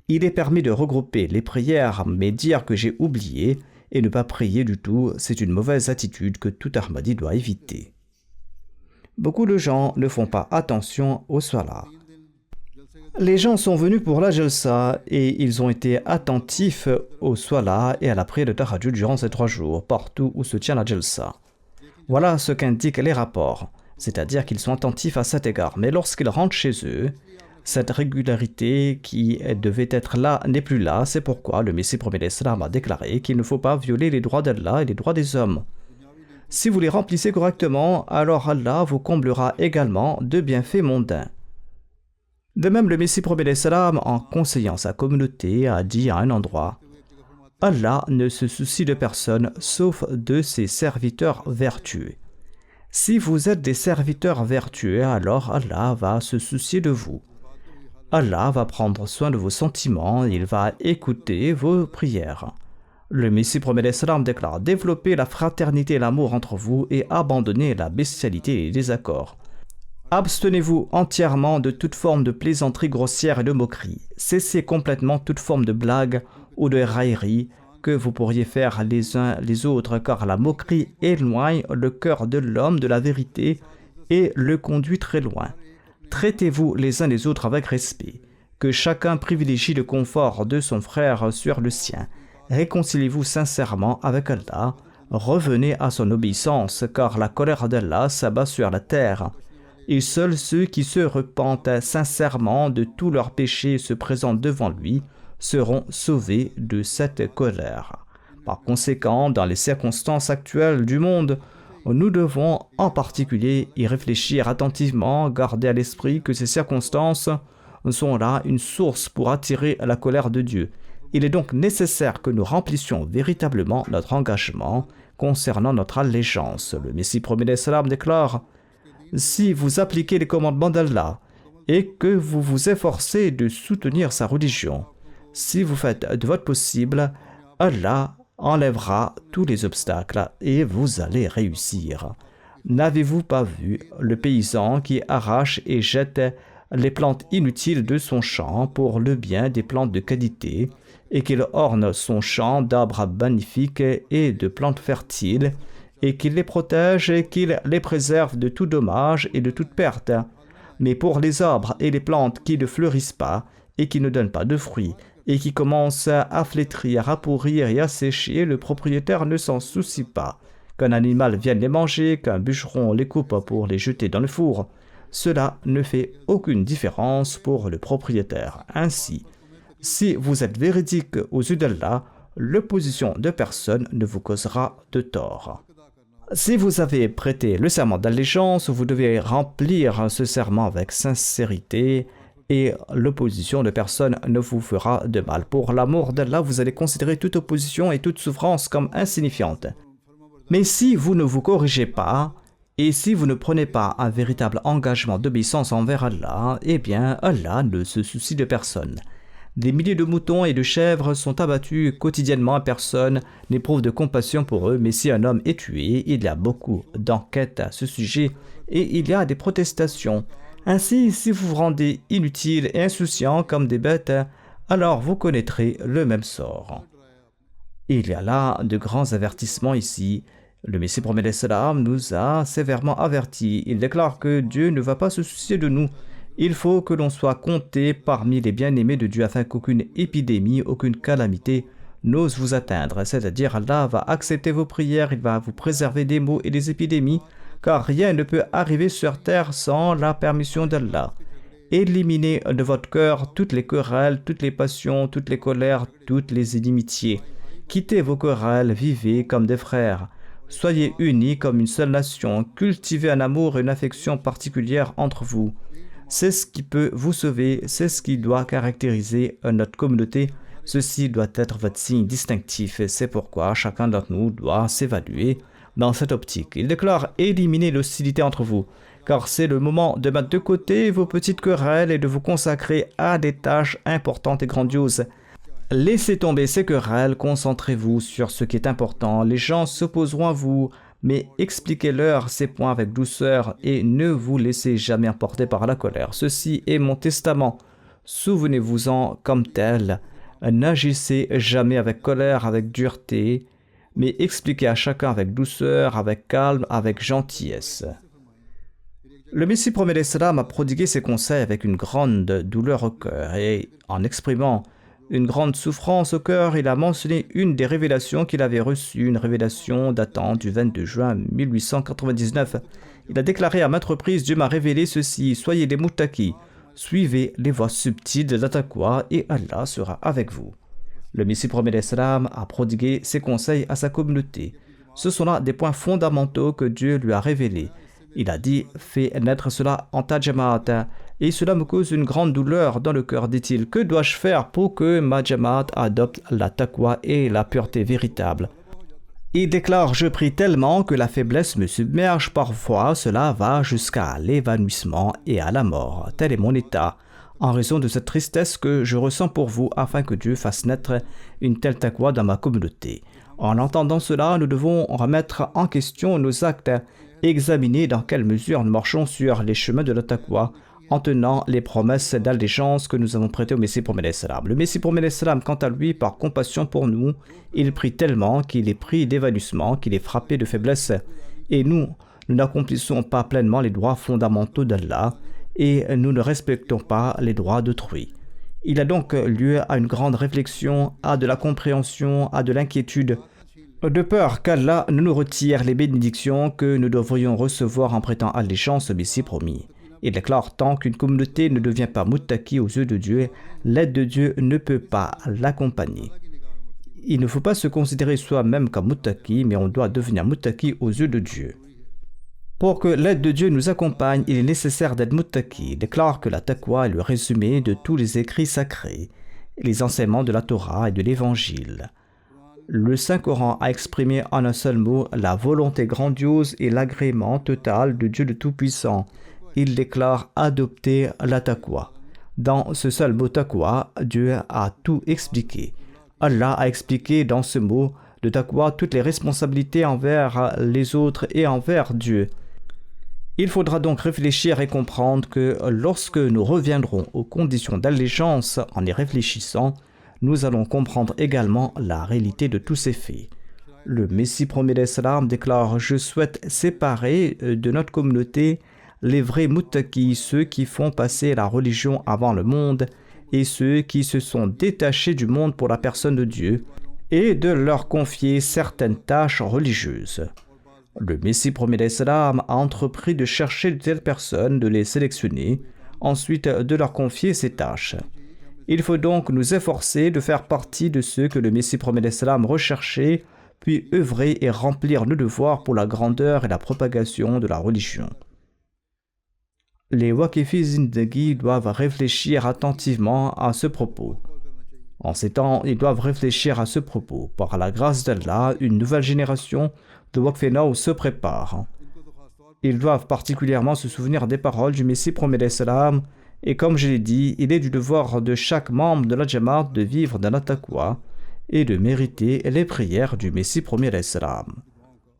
Il est permis de regrouper les prières, mais dire que j'ai oublié et ne pas prier du tout, c'est une mauvaise attitude que tout Ahmadi doit éviter. Beaucoup de gens ne font pas attention au salat. Les gens sont venus pour la jalsa et ils ont été attentifs au salat et à la prière de Tahajjud durant ces 3 jours, partout où se tient la jalsa. Voilà ce qu'indiquent les rapports, c'est-à-dire qu'ils sont attentifs à cet égard. Mais lorsqu'ils rentrent chez eux, cette régularité qui devait être là n'est plus là. C'est pourquoi le Messie promet l'Islam a déclaré qu'il ne faut pas violer les droits d'Allah et les droits des hommes. Si vous les remplissez correctement, alors Allah vous comblera également de bienfaits mondains. De même, le Messie promet l'Islam, en conseillant sa communauté, a dit à un endroit « Allah ne se soucie de personne sauf de ses serviteurs vertueux. Si vous êtes des serviteurs vertueux, alors Allah va se soucier de vous. Allah va prendre soin de vos sentiments, il va écouter vos prières. Le Messie promet l'Islam déclare: développez la fraternité et l'amour entre vous et abandonnez la bestialité et les désaccords. Abstenez-vous entièrement de toute forme de plaisanterie grossière et de moquerie. Cessez complètement toute forme de blague ou de raillerie que vous pourriez faire les uns les autres, car la moquerie éloigne le cœur de l'homme de la vérité et le conduit très loin. Traitez-vous les uns les autres avec respect. Que chacun privilégie le confort de son frère sur le sien. Réconciliez-vous sincèrement avec Allah. Revenez à son obéissance, car la colère d'Allah s'abat sur la terre. Et seuls ceux qui se repentent sincèrement de tous leurs péchés et se présentent devant lui seront sauvés de cette colère. Par conséquent, dans les circonstances actuelles du monde, nous devons en particulier y réfléchir attentivement, garder à l'esprit que ces circonstances sont là une source pour attirer la colère de Dieu. Il est donc nécessaire que nous remplissions véritablement notre engagement concernant notre allégeance. Le Messie promet l'Islam déclare: si vous appliquez les commandements d'Allah et que vous vous efforcez de soutenir sa religion, si vous faites de votre possible, Allah enlèvera tous les obstacles et vous allez réussir. N'avez-vous pas vu le paysan qui arrache et jette les plantes inutiles de son champ pour le bien des plantes de qualité et qu'il orne son champ d'arbres magnifiques et de plantes fertiles et qu'il les protège et qu'il les préserve de tout dommage et de toute perte. Mais pour les arbres et les plantes qui ne fleurissent pas et qui ne donnent pas de fruits et qui commencent à flétrir, à pourrir et à sécher, le propriétaire ne s'en soucie pas. Qu'un animal vienne les manger, qu'un bûcheron les coupe pour les jeter dans le four, cela ne fait aucune différence pour le propriétaire. Ainsi, si vous êtes véridique aux yeux d'Allah, l'opposition de personne ne vous causera de tort. Si vous avez prêté le serment d'allégeance, vous devez remplir ce serment avec sincérité et l'opposition de personne ne vous fera de mal. Pour l'amour d'Allah, vous allez considérer toute opposition et toute souffrance comme insignifiante. Mais si vous ne vous corrigez pas et si vous ne prenez pas un véritable engagement d'obéissance envers Allah, eh bien Allah ne se soucie de personne. Des milliers de moutons et de chèvres sont abattus quotidiennement, personne n'éprouve de compassion pour eux, mais si un homme est tué, il y a beaucoup d'enquêtes à ce sujet et il y a des protestations. Ainsi, si vous vous rendez inutile et insouciant comme des bêtes, alors vous connaîtrez le même sort. Il y a là de grands avertissements ici. Le Messie promet l'Islam nous a sévèrement avertis. Il déclare que Dieu ne va pas se soucier de nous. Il faut que l'on soit compté parmi les bien-aimés de Dieu afin qu'aucune épidémie, aucune calamité n'ose vous atteindre. C'est-à-dire, Allah va accepter vos prières, il va vous préserver des maux et des épidémies, car rien ne peut arriver sur terre sans la permission d'Allah. Éliminez de votre cœur toutes les querelles, toutes les passions, toutes les colères, toutes les inimitiés. Quittez vos querelles, vivez comme des frères. Soyez unis comme une seule nation, cultivez un amour et une affection particulière entre vous. C'est ce qui peut vous sauver, c'est ce qui doit caractériser notre communauté. Ceci doit être votre signe distinctif et c'est pourquoi chacun d'entre nous doit s'évaluer dans cette optique. Il déclare: éliminez l'hostilité entre vous, car c'est le moment de mettre de côté vos petites querelles et de vous consacrer à des tâches importantes et grandioses. Laissez tomber ces querelles, concentrez-vous sur ce qui est important. Les gens s'opposeront à vous, mais expliquez-leur ces points avec douceur et ne vous laissez jamais emporter par la colère. Ceci est mon testament. Souvenez-vous-en comme tel. N'agissez jamais avec colère, avec dureté, mais expliquez à chacun avec douceur, avec calme, avec gentillesse. Le Messie promet l'Islam a prodigué ses conseils avec une grande douleur au cœur et en exprimant une grande souffrance au cœur, il a mentionné une des révélations qu'il avait reçues, une révélation datant du 22 juin 1899. Il a déclaré à maintes reprises: Dieu m'a révélé ceci, soyez des muttaqis, suivez les voies subtiles de la taqwa et Allah sera avec vous. Le Messie promet l'Islam a prodigué ses conseils à sa communauté. Ce sont là des points fondamentaux que Dieu lui a révélés. Il a dit: fais naître cela en ta jamaat. Et cela me cause une grande douleur dans le cœur, dit-il. Que dois-je faire pour que ma jamaat adopte la taqwa et la pureté véritable? Il déclare: je prie tellement que la faiblesse me submerge. Parfois, cela va jusqu'à l'évanouissement et à la mort. Tel est mon état. en raison de cette tristesse que je ressens pour vous afin que Dieu fasse naître une telle taqwa dans ma communauté. En entendant cela, nous devons remettre en question nos actes et examiner dans quelle mesure nous marchons sur les chemins de la taqwa en tenant les promesses d'allégeance que nous avons prêtées au Messie promet l'Islam. Le Messie promet l'Islam, quant à lui, par compassion pour nous, il prie tellement qu'il est pris d'évanouissement, qu'il est frappé de faiblesse. Et nous n'accomplissons pas pleinement les droits fondamentaux d'Allah et nous ne respectons pas les droits d'autrui. Il a donc lieu à une grande réflexion, à de la compréhension, à de l'inquiétude, de peur qu'Allah ne nous retire les bénédictions que nous devrions recevoir en prêtant allégeance au Messie promis. Il déclare tant qu'une communauté ne devient pas muttaqi aux yeux de Dieu, l'aide de Dieu ne peut pas l'accompagner. Il ne faut pas se considérer soi-même comme muttaqi, mais on doit devenir muttaqi aux yeux de Dieu. Pour que l'aide de Dieu nous accompagne, il est nécessaire d'être muttaqi. Il déclare que la taqwa est le résumé de tous les écrits sacrés, les enseignements de la Torah et de l'Évangile. Le Saint-Coran a exprimé en un seul mot la volonté grandiose et l'agrément total de Dieu le Tout-Puissant. Il déclare adopter la taqwa. Dans ce seul mot taqwa, Dieu a tout expliqué. Allah a expliqué dans ce mot de taqwa toutes les responsabilités envers les autres et envers Dieu. Il faudra donc réfléchir et comprendre que lorsque nous reviendrons aux conditions d'allégeance en y réfléchissant, nous allons comprendre également la réalité de tous ces faits. Le Messie promet l'Islam déclare « Je souhaite séparer de notre communauté les vrais muttaqis, ceux qui font passer la religion avant le monde et ceux qui se sont détachés du monde pour la personne de Dieu et de leur confier certaines tâches religieuses. » Le Messie promet l'Islam a entrepris de chercher de telles personnes, de les sélectionner, ensuite de leur confier ces tâches. Il faut donc nous efforcer de faire partie de ceux que le Messie promet l'Islam recherchait, puis œuvrer et remplir nos devoirs pour la grandeur et la propagation de la religion. Les Waqifi Zindagi doivent réfléchir attentivement à ce propos. En ces temps, ils doivent réfléchir à ce propos. Par la grâce d'Allah, une nouvelle génération de Waqfenao se prépare. Ils doivent particulièrement se souvenir des paroles du Messie promet l'Islam, et comme je l'ai dit, il est du devoir de chaque membre de la Jamaat de vivre dans la taqwa et de mériter les prières du Messie promet l'Islam.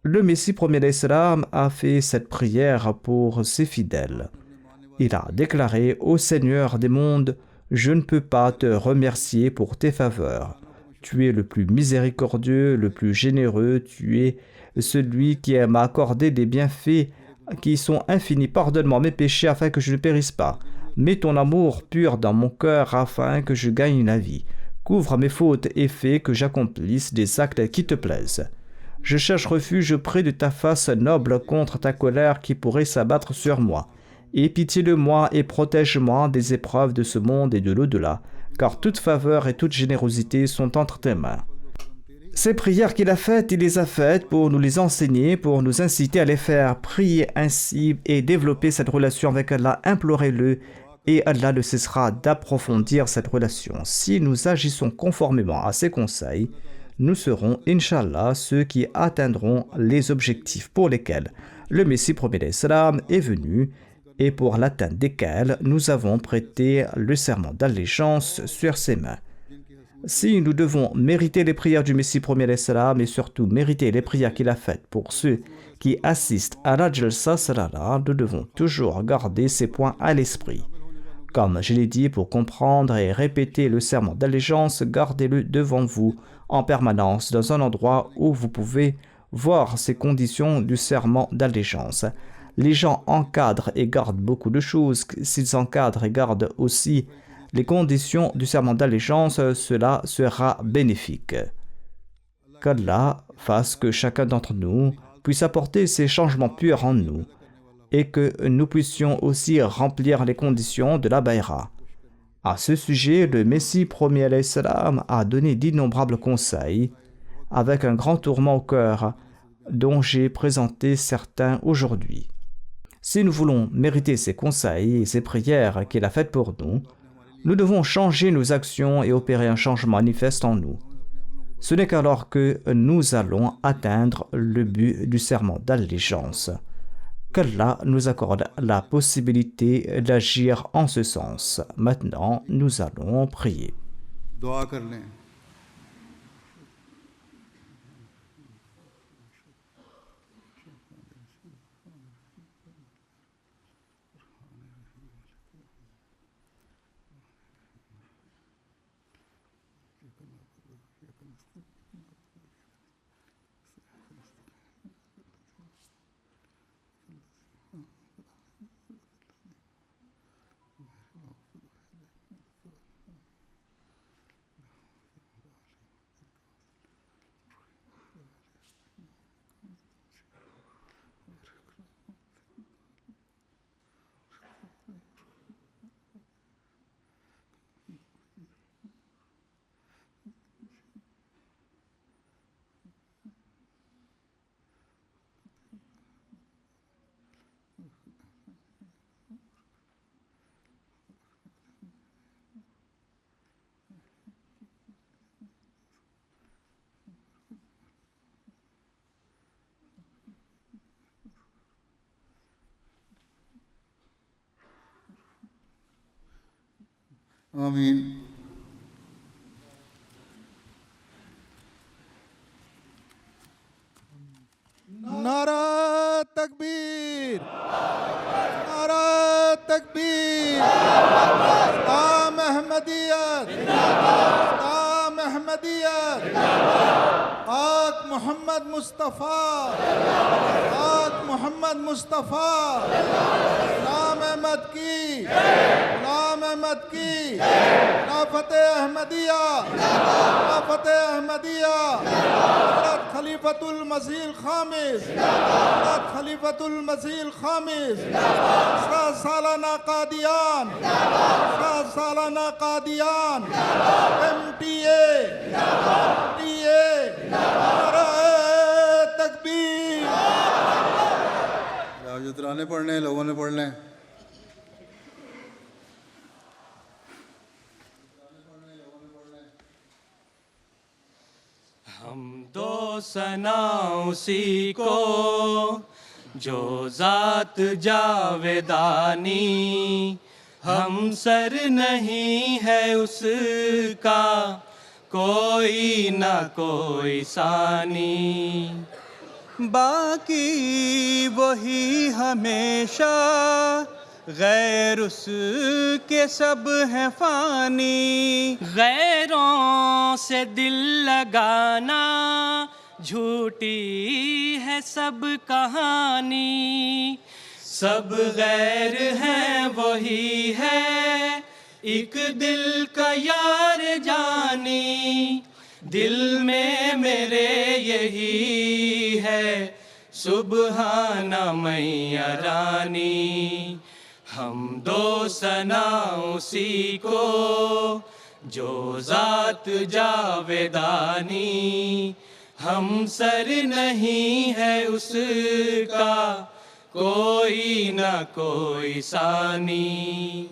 Le Messie promet l'Islam a fait cette prière pour ses fidèles. Il a déclaré « Ô Seigneur des mondes, je ne peux pas te remercier pour tes faveurs. Tu es le plus miséricordieux, le plus généreux, tu es celui qui m'a accordé des bienfaits qui sont infinis. Pardonne-moi mes péchés afin que je ne périsse pas. Mets ton amour pur dans mon cœur afin que je gagne la vie. Couvre mes fautes et fais que j'accomplisse des actes qui te plaisent. Je cherche refuge près de ta face noble contre ta colère qui pourrait s'abattre sur moi. Aie pitié de moi et protège-moi des épreuves de ce monde et de l'au-delà, car toute faveur et toute générosité sont entre tes mains. » Ces prières qu'il a faites, il les a faites pour nous les enseigner, pour nous inciter à les faire. Prier ainsi et développer cette relation avec Allah, implorez-le, et Allah ne cessera d'approfondir cette relation. Si nous agissons conformément à ses conseils, nous serons, Inch'Allah, ceux qui atteindront les objectifs pour lesquels le Messie promet l'Islam est venu et pour l'atteinte desquels nous avons prêté le serment d'allégeance sur ses mains. Si nous devons mériter les prières du Messie promet l'Islam et surtout mériter les prières qu'il a faites pour ceux qui assistent à la Jalsa Salala, nous devons toujours garder ces points à l'esprit. Comme je l'ai dit, pour comprendre et répéter le serment d'allégeance, gardez-le devant vous en permanence dans un endroit où vous pouvez voir ces conditions du serment d'allégeance. Les gens encadrent et gardent beaucoup de choses. S'ils encadrent et gardent aussi les conditions du serment d'allégeance, cela sera bénéfique. Qu'Allah fasse que chacun d'entre nous puisse apporter ces changements purs en nous et que nous puissions aussi remplir les conditions de la Bayra. À ce sujet, le Messie promis alayhi salam a donné d'innombrables conseils avec un grand tourment au cœur dont j'ai présenté certains aujourd'hui. Si nous voulons mériter ces conseils et ces prières qu'il a faites pour nous, nous devons changer nos actions et opérer un changement manifeste en nous. Ce n'est qu'alors que nous allons atteindre le but du serment d'allégeance. qu'Allah nous accorde la possibilité d'agir en ce sens. Maintenant, nous allons prier. دعا کر لیں. آمین. نعرہ تکبیر، نعرہ تکبیر، اسلام احمدیت، اسلام احمدیت، آق محمد مصطفیٰ، آق محمد مصطفیٰ، غلام احمد کی، غلام احمد کی، خلافت احمدیہ، خلافت احمدیہ، حضرت خلیفۃ المسیح الخامس، حضرت خلیفۃ المسیح الخامس، 7 سالانہ قادیان، 7 سالانہ قادیان، MTA، نعرہ تکبیر. جو ترانے پڑھنے ہیں لوگوں نے پڑھ لیں. حمد و ثنا اسی کو جو ذات جاویدانی، ہم سر نہیں ہے اس کا کوئی نہ کوئی ثانی. باقی وہی ہمیشہ، غیر اس کے سب ہیں فانی. غیروں سے دل لگانا جھوٹی ہے سب کہانی. سب غیر ہیں وہی ہے ایک دل کا یار جانی. دل میں میرے یہی ہے سبحان میاں رانی. حمد و ثنا اسی کو جو ذات جاویدانی، ہم سر نہیں ہے اس کا کوئی نہ کوئی ثانی.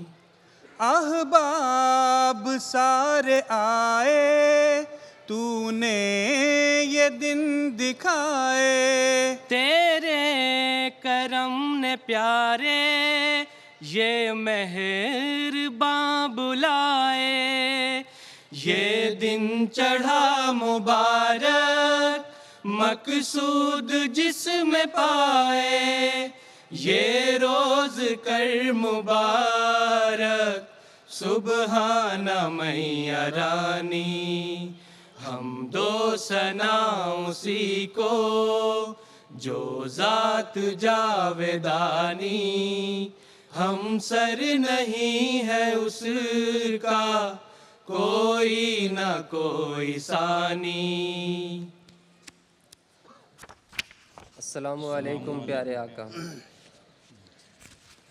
احباب سارے آئے تو نے یہ دن دکھائے، تیرے کرم نے پیارے یہ مہرباں بلائے. یہ دن چڑھا مبارک مقصود جس میں پائے، یہ روز کر مبارک سبحان میاں رانی. حمد و ثنا اسی کو جو ذات جاویدانی، ہم سر نہیں ہے اس کا کوئی نہ کوئی ثانی. السلام علیکم پیارے آقا.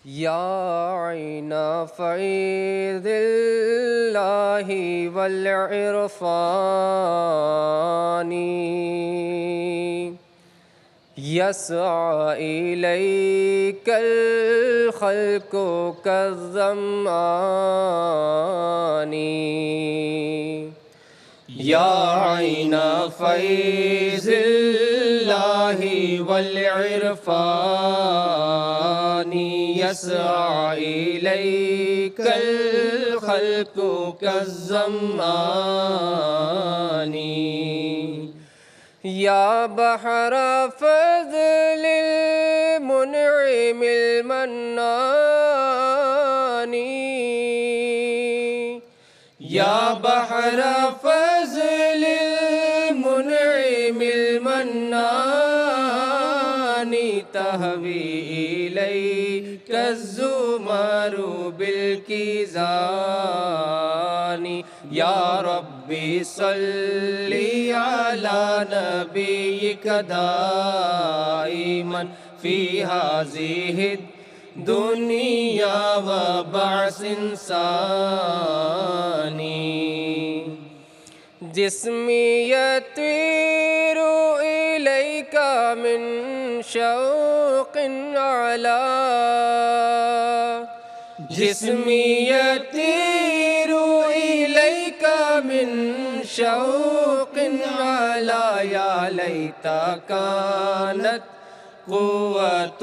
یا عین فیض اللہ والعرفان، یسعی الیک الخلق کالظمآن. یا عین فیض اللہ والعرفان يسعى إليك الخلق كالزمان يا بحر فضل المنعم المنان يا بحر فضل المنعم المنان تهوي إليك الزمر بالكيزان يا ربي صل على نبيك دائما في هذه الدنيا وبعث إنساني جسمي يطير إليك من شوق على جسمي يطير إليك من شوق على يا ليت كانت قوة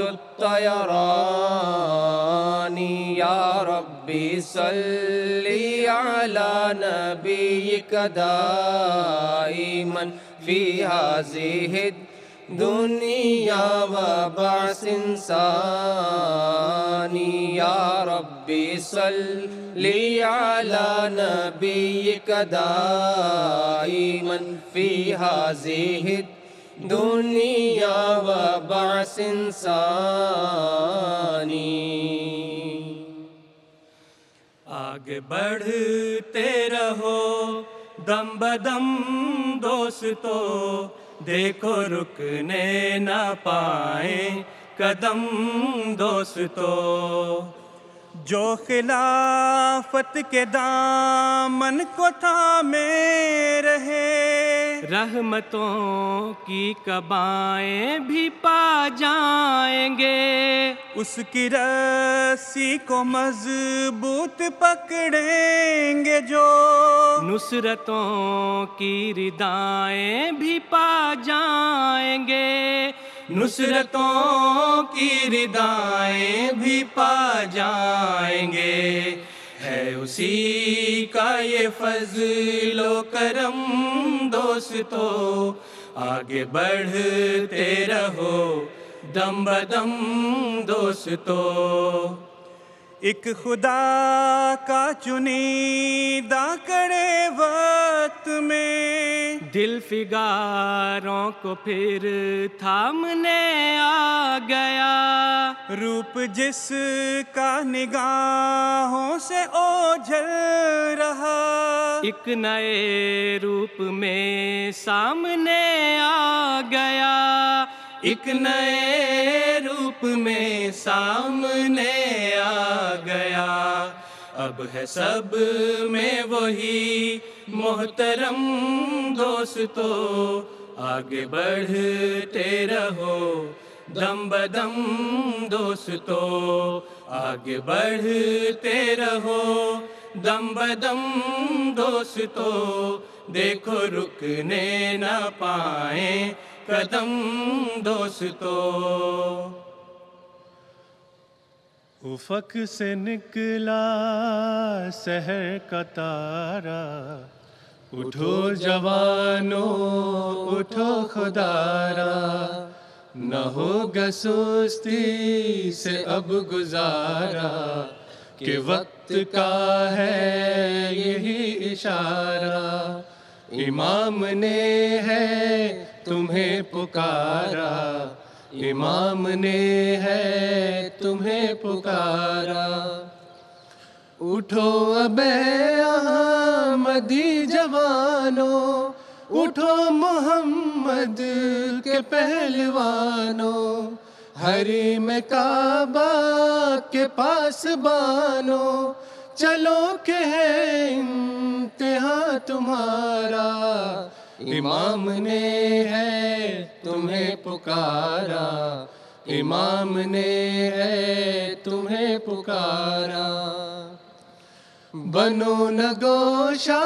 الطيران يا ربي صل على نبيك دائما في هذه الدنيا وبعث إنساني يا ربي صل على نبيك دائما في هذه الدنيا وبعث إنساني آگے بڑھتے رہو دم بدم دوستو دیکھو رکنے نہ پائیں قدم دوستو جو خلافت کے دامن کو تھامے رہے رحمتوں کی کبائیں بھی پا جائیں گے اس کی رسی کو مضبوط پکڑیں گے جو نصرتوں کی ردائیں بھی پا جائیں گے نصرتوں کی ردائیں بھی پا جائیں گے ہے اسی کا یہ فضل و کرم دوستو آگے بڑھتے رہو دم بدم دوستو ایک خدا کا چنیدہ کڑے وقت میں دل فگاروں کو پھر تھامنے آ گیا روپ جس کا نگاہوں سے اوجھل رہا ایک نئے روپ میں سامنے آ گیا ایک نئے روپ میں سامنے آ گیا اب ہے سب میں وہی محترم دوستو آگے بڑھتے رہو دم بدم دوستو آگے بڑھتے رہو دم بدم دوستو دیکھو رکنے نہ پائیں قدم دوستو افق سے نکلا سحر کا تارا اٹھو جوانو اٹھو خدارا نہ ہوگا سستی سے اب گزارا کہ وقت کا ہے یہی اشارہ امام نے ہے تمہیں پکارا امام نے ہے تمہیں پکارا اٹھو اب احمدی جوانوں اٹھو محمد کے پہلوانوں حریم کعبہ کے پاس بانو چلو کہ ہے امتحان تمہارا امام نے ہے تمہیں پکارا امام نے ہے تمہیں پکارا بنو نہ گوشہ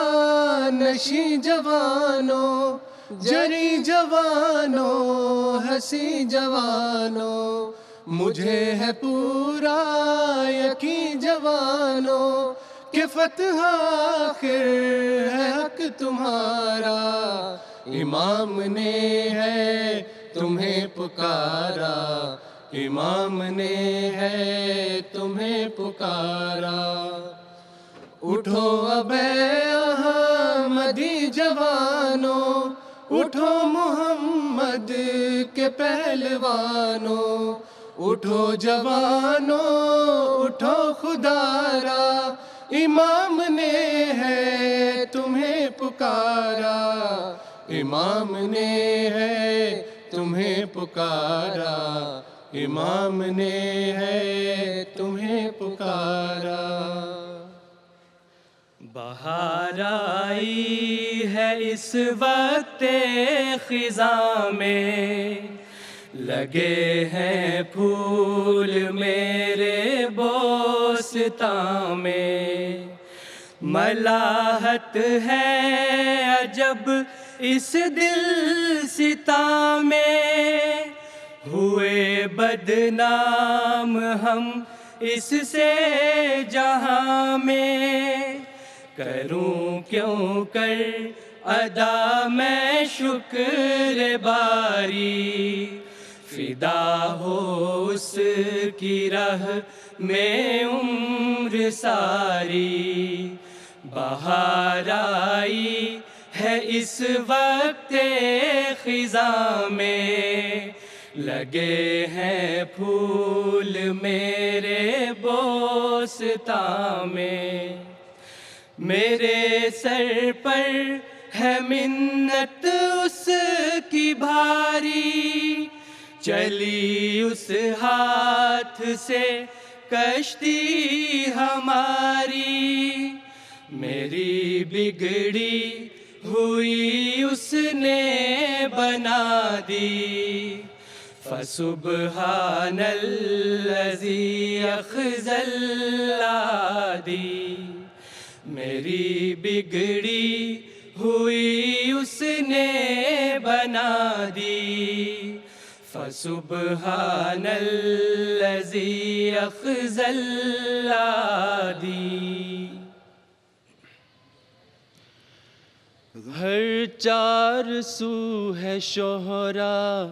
نشیں جوانوں جری جوانوں ہنسی جوانوں مجھے ہے پورا یقین جوانوں کہ فتح آخر ہے حق تمہارا امام نے ہے تمہیں پکارا امام نے ہے تمہیں پکارا اٹھو اب احمدی جوانوں اٹھو محمد کے پہلوانوں اٹھو جوانوں اٹھو خدارا امام نے ہے تمہیں پکارا امام نے ہے تمہیں پکارا امام نے ہے تمہیں پکارا بہار آئی ہے اس وقت خزاں میں لگے ہیں پھول میرے بوستان میں ملاحت ہے عجب اس دل ستا میں ہوئے بدنام ہم اس سے جہاں میں کروں کیوں کر ادا میں شکر باری فدا ہو اس کی راہ میں عمر ساری بہار آئی ہے اس وقت خزاں میں لگے ہیں پھول میرے بوستان میں میرے سر پر ہے منت اس کی بھاری چلی اس ہاتھ سے کشتی ہماری میری بگڑی ہوئی اس نے بنا دی فسبحان الذی اخذ العادی میری بگڑی ہوئی اس نے بنا دی فسبحان الذی اخذ العادی ہر چار سو ہے شہرا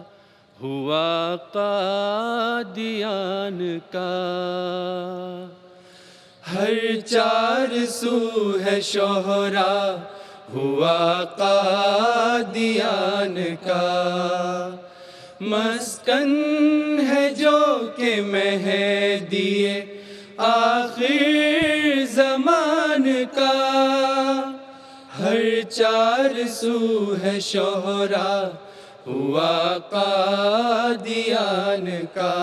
ہوا قادیان کا ہر چار سو ہے شہرا ہوا قادیان کا مسکن ہے جو کہ مہدی آخر زمان کا ہر چار سو ہے شہرا ہوا قادیان کا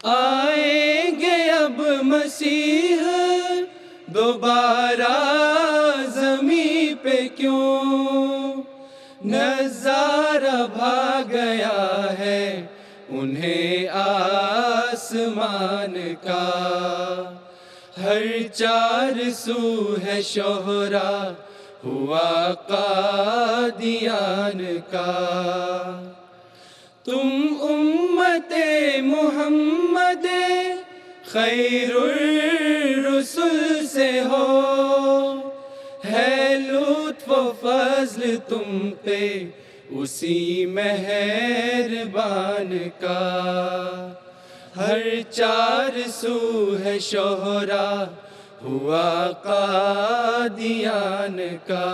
آئیں گے اب مسیح دوبارہ زمین پہ کیوں نظارہ بھاگ گیا ہے انہیں آسمان کا ہر چار سو ہے شہرا ہوا قادیان کا تم امت محمد خیر الرسل سے ہو ہے لطف و فضل تم پہ اسی مہربان کا ہر چار سو ہے شہرا ہوا قادیان کا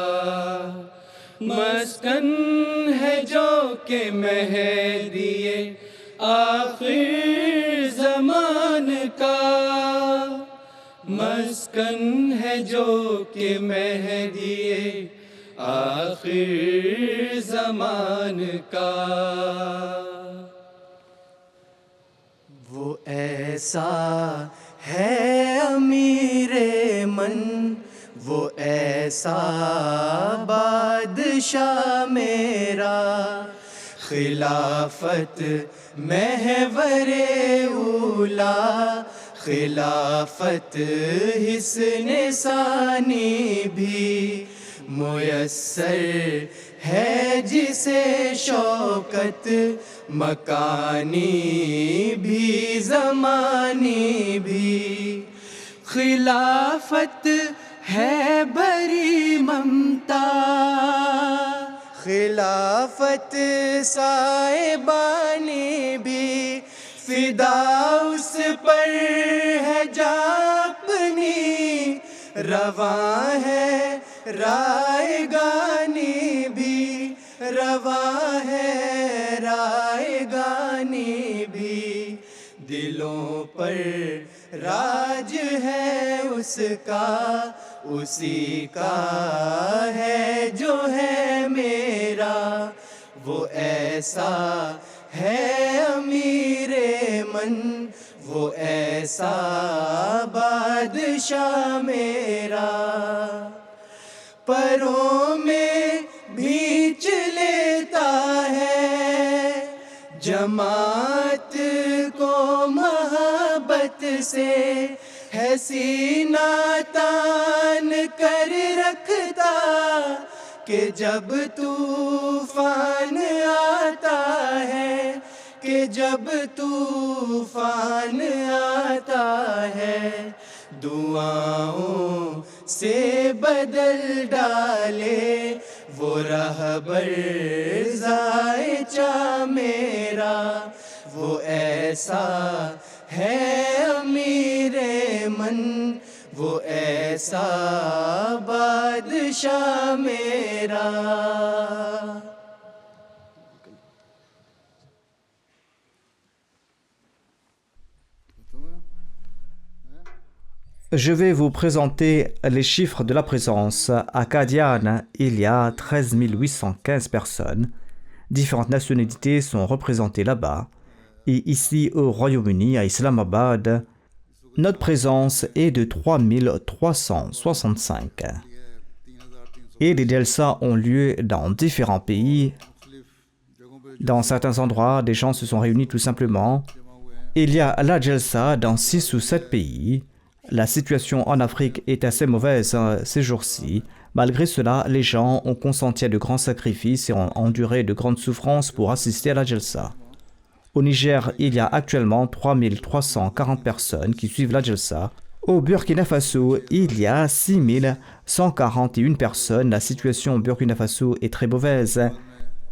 مسکن ہے جو کہ مہدی آخر زمان کا مسکن ہے جو کہ مہدی آخر زمان کا وہ ایسا ہے امیر من وہ ایسا بادشاہ میرا خلافت محور اولا خلافت حسن ثانی بھی मुयस्सर है जिसे शौकत मकानी भी ज़मानी भी। खिलाफत है बड़ी ममता, खिलाफत साहिबानी भी। फिदा उस पर है जापनी, रवां है रायगानी भी, रवां है रायगानी भी। दिलों पर राज है उसका, उसी का है जो है मेरा। वो ऐसा है अमीरे मन, वो ऐसा बादशाह मेरा। परों में भींच लेता है जमात को मोहब्बत से, है सीना तान कर रखता कि जब तूफान आता है, कि जब तूफान आता है। दुआओं से बदल डाले वो रहबर ज़ायचा मेरा। वो ऐसा है अमीरे मन, वो ऐसा बादशाह मेरा। Je vais vous présenter les chiffres de la présence. À Qadian, il y a 13 815 personnes. Différentes nationalités sont représentées là-bas. Et ici, au Royaume-Uni, à Islamabad, notre présence est de 3 365. Et les jalsas ont lieu dans différents pays. Dans certains endroits, des gens se sont réunis tout simplement. Il y a la jalsa dans 6 ou 7 pays. La situation en Afrique est assez mauvaise ces jours-ci. Malgré cela, les gens ont consenti à de grands sacrifices et ont enduré de grandes souffrances pour assister à la jalsa. Au Niger, il y a actuellement 3 340 personnes qui suivent la jalsa. Au Burkina Faso, il y a 6 141 personnes. La situation au Burkina Faso est très mauvaise.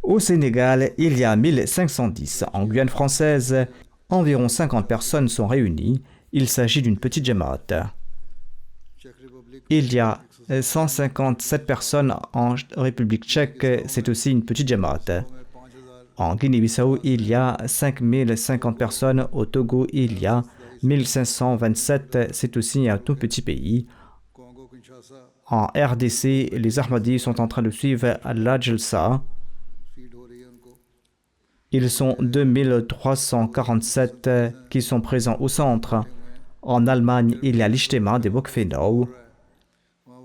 Au Sénégal, il y a 1510. En Guyane française, environ 50 personnes sont réunies. Il s'agit d'une petite jamaat. Il y a 157 personnes en République tchèque, c'est aussi une petite jamaat. En Guinée-Bissau, il y a 5050 personnes. Au Togo, il y a 1527, c'est aussi un tout petit pays. En RDC, les Ahmadis sont en train de suivre la Jalsa. Ils sont 2347 qui sont présents au centre. En Allemagne, il y a l'Ijtema des Bokfenau.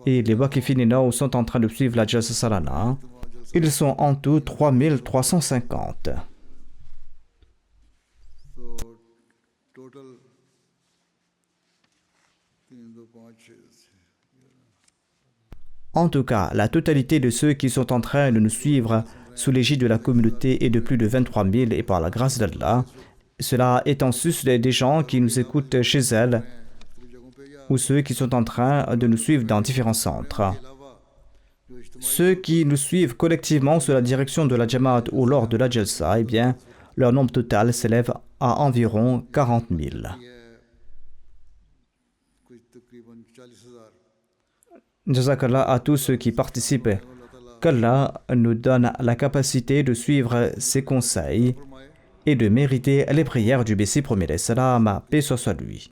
Et les Bokfenau sont en train de suivre la Jalsa Salana. Ils sont en tout 3350. En tout cas, la totalité de ceux qui sont en train de nous suivre sous l'égide de la communauté est de plus de 23 000 et par la grâce d'Allah. Cela est en sus des gens qui nous écoutent chez elles ou ceux qui sont en train de nous suivre dans différents centres. Ceux qui nous suivent collectivement sous la direction de la Jamaat ou lors de la Jalsa, eh bien, leur nombre total s'élève à environ 40 000. Jazakallah à tous ceux qui participent. Qu'Allah nous donne la capacité de suivre ses conseils et de mériter les prières du Messie premier salam, paix soit sur lui.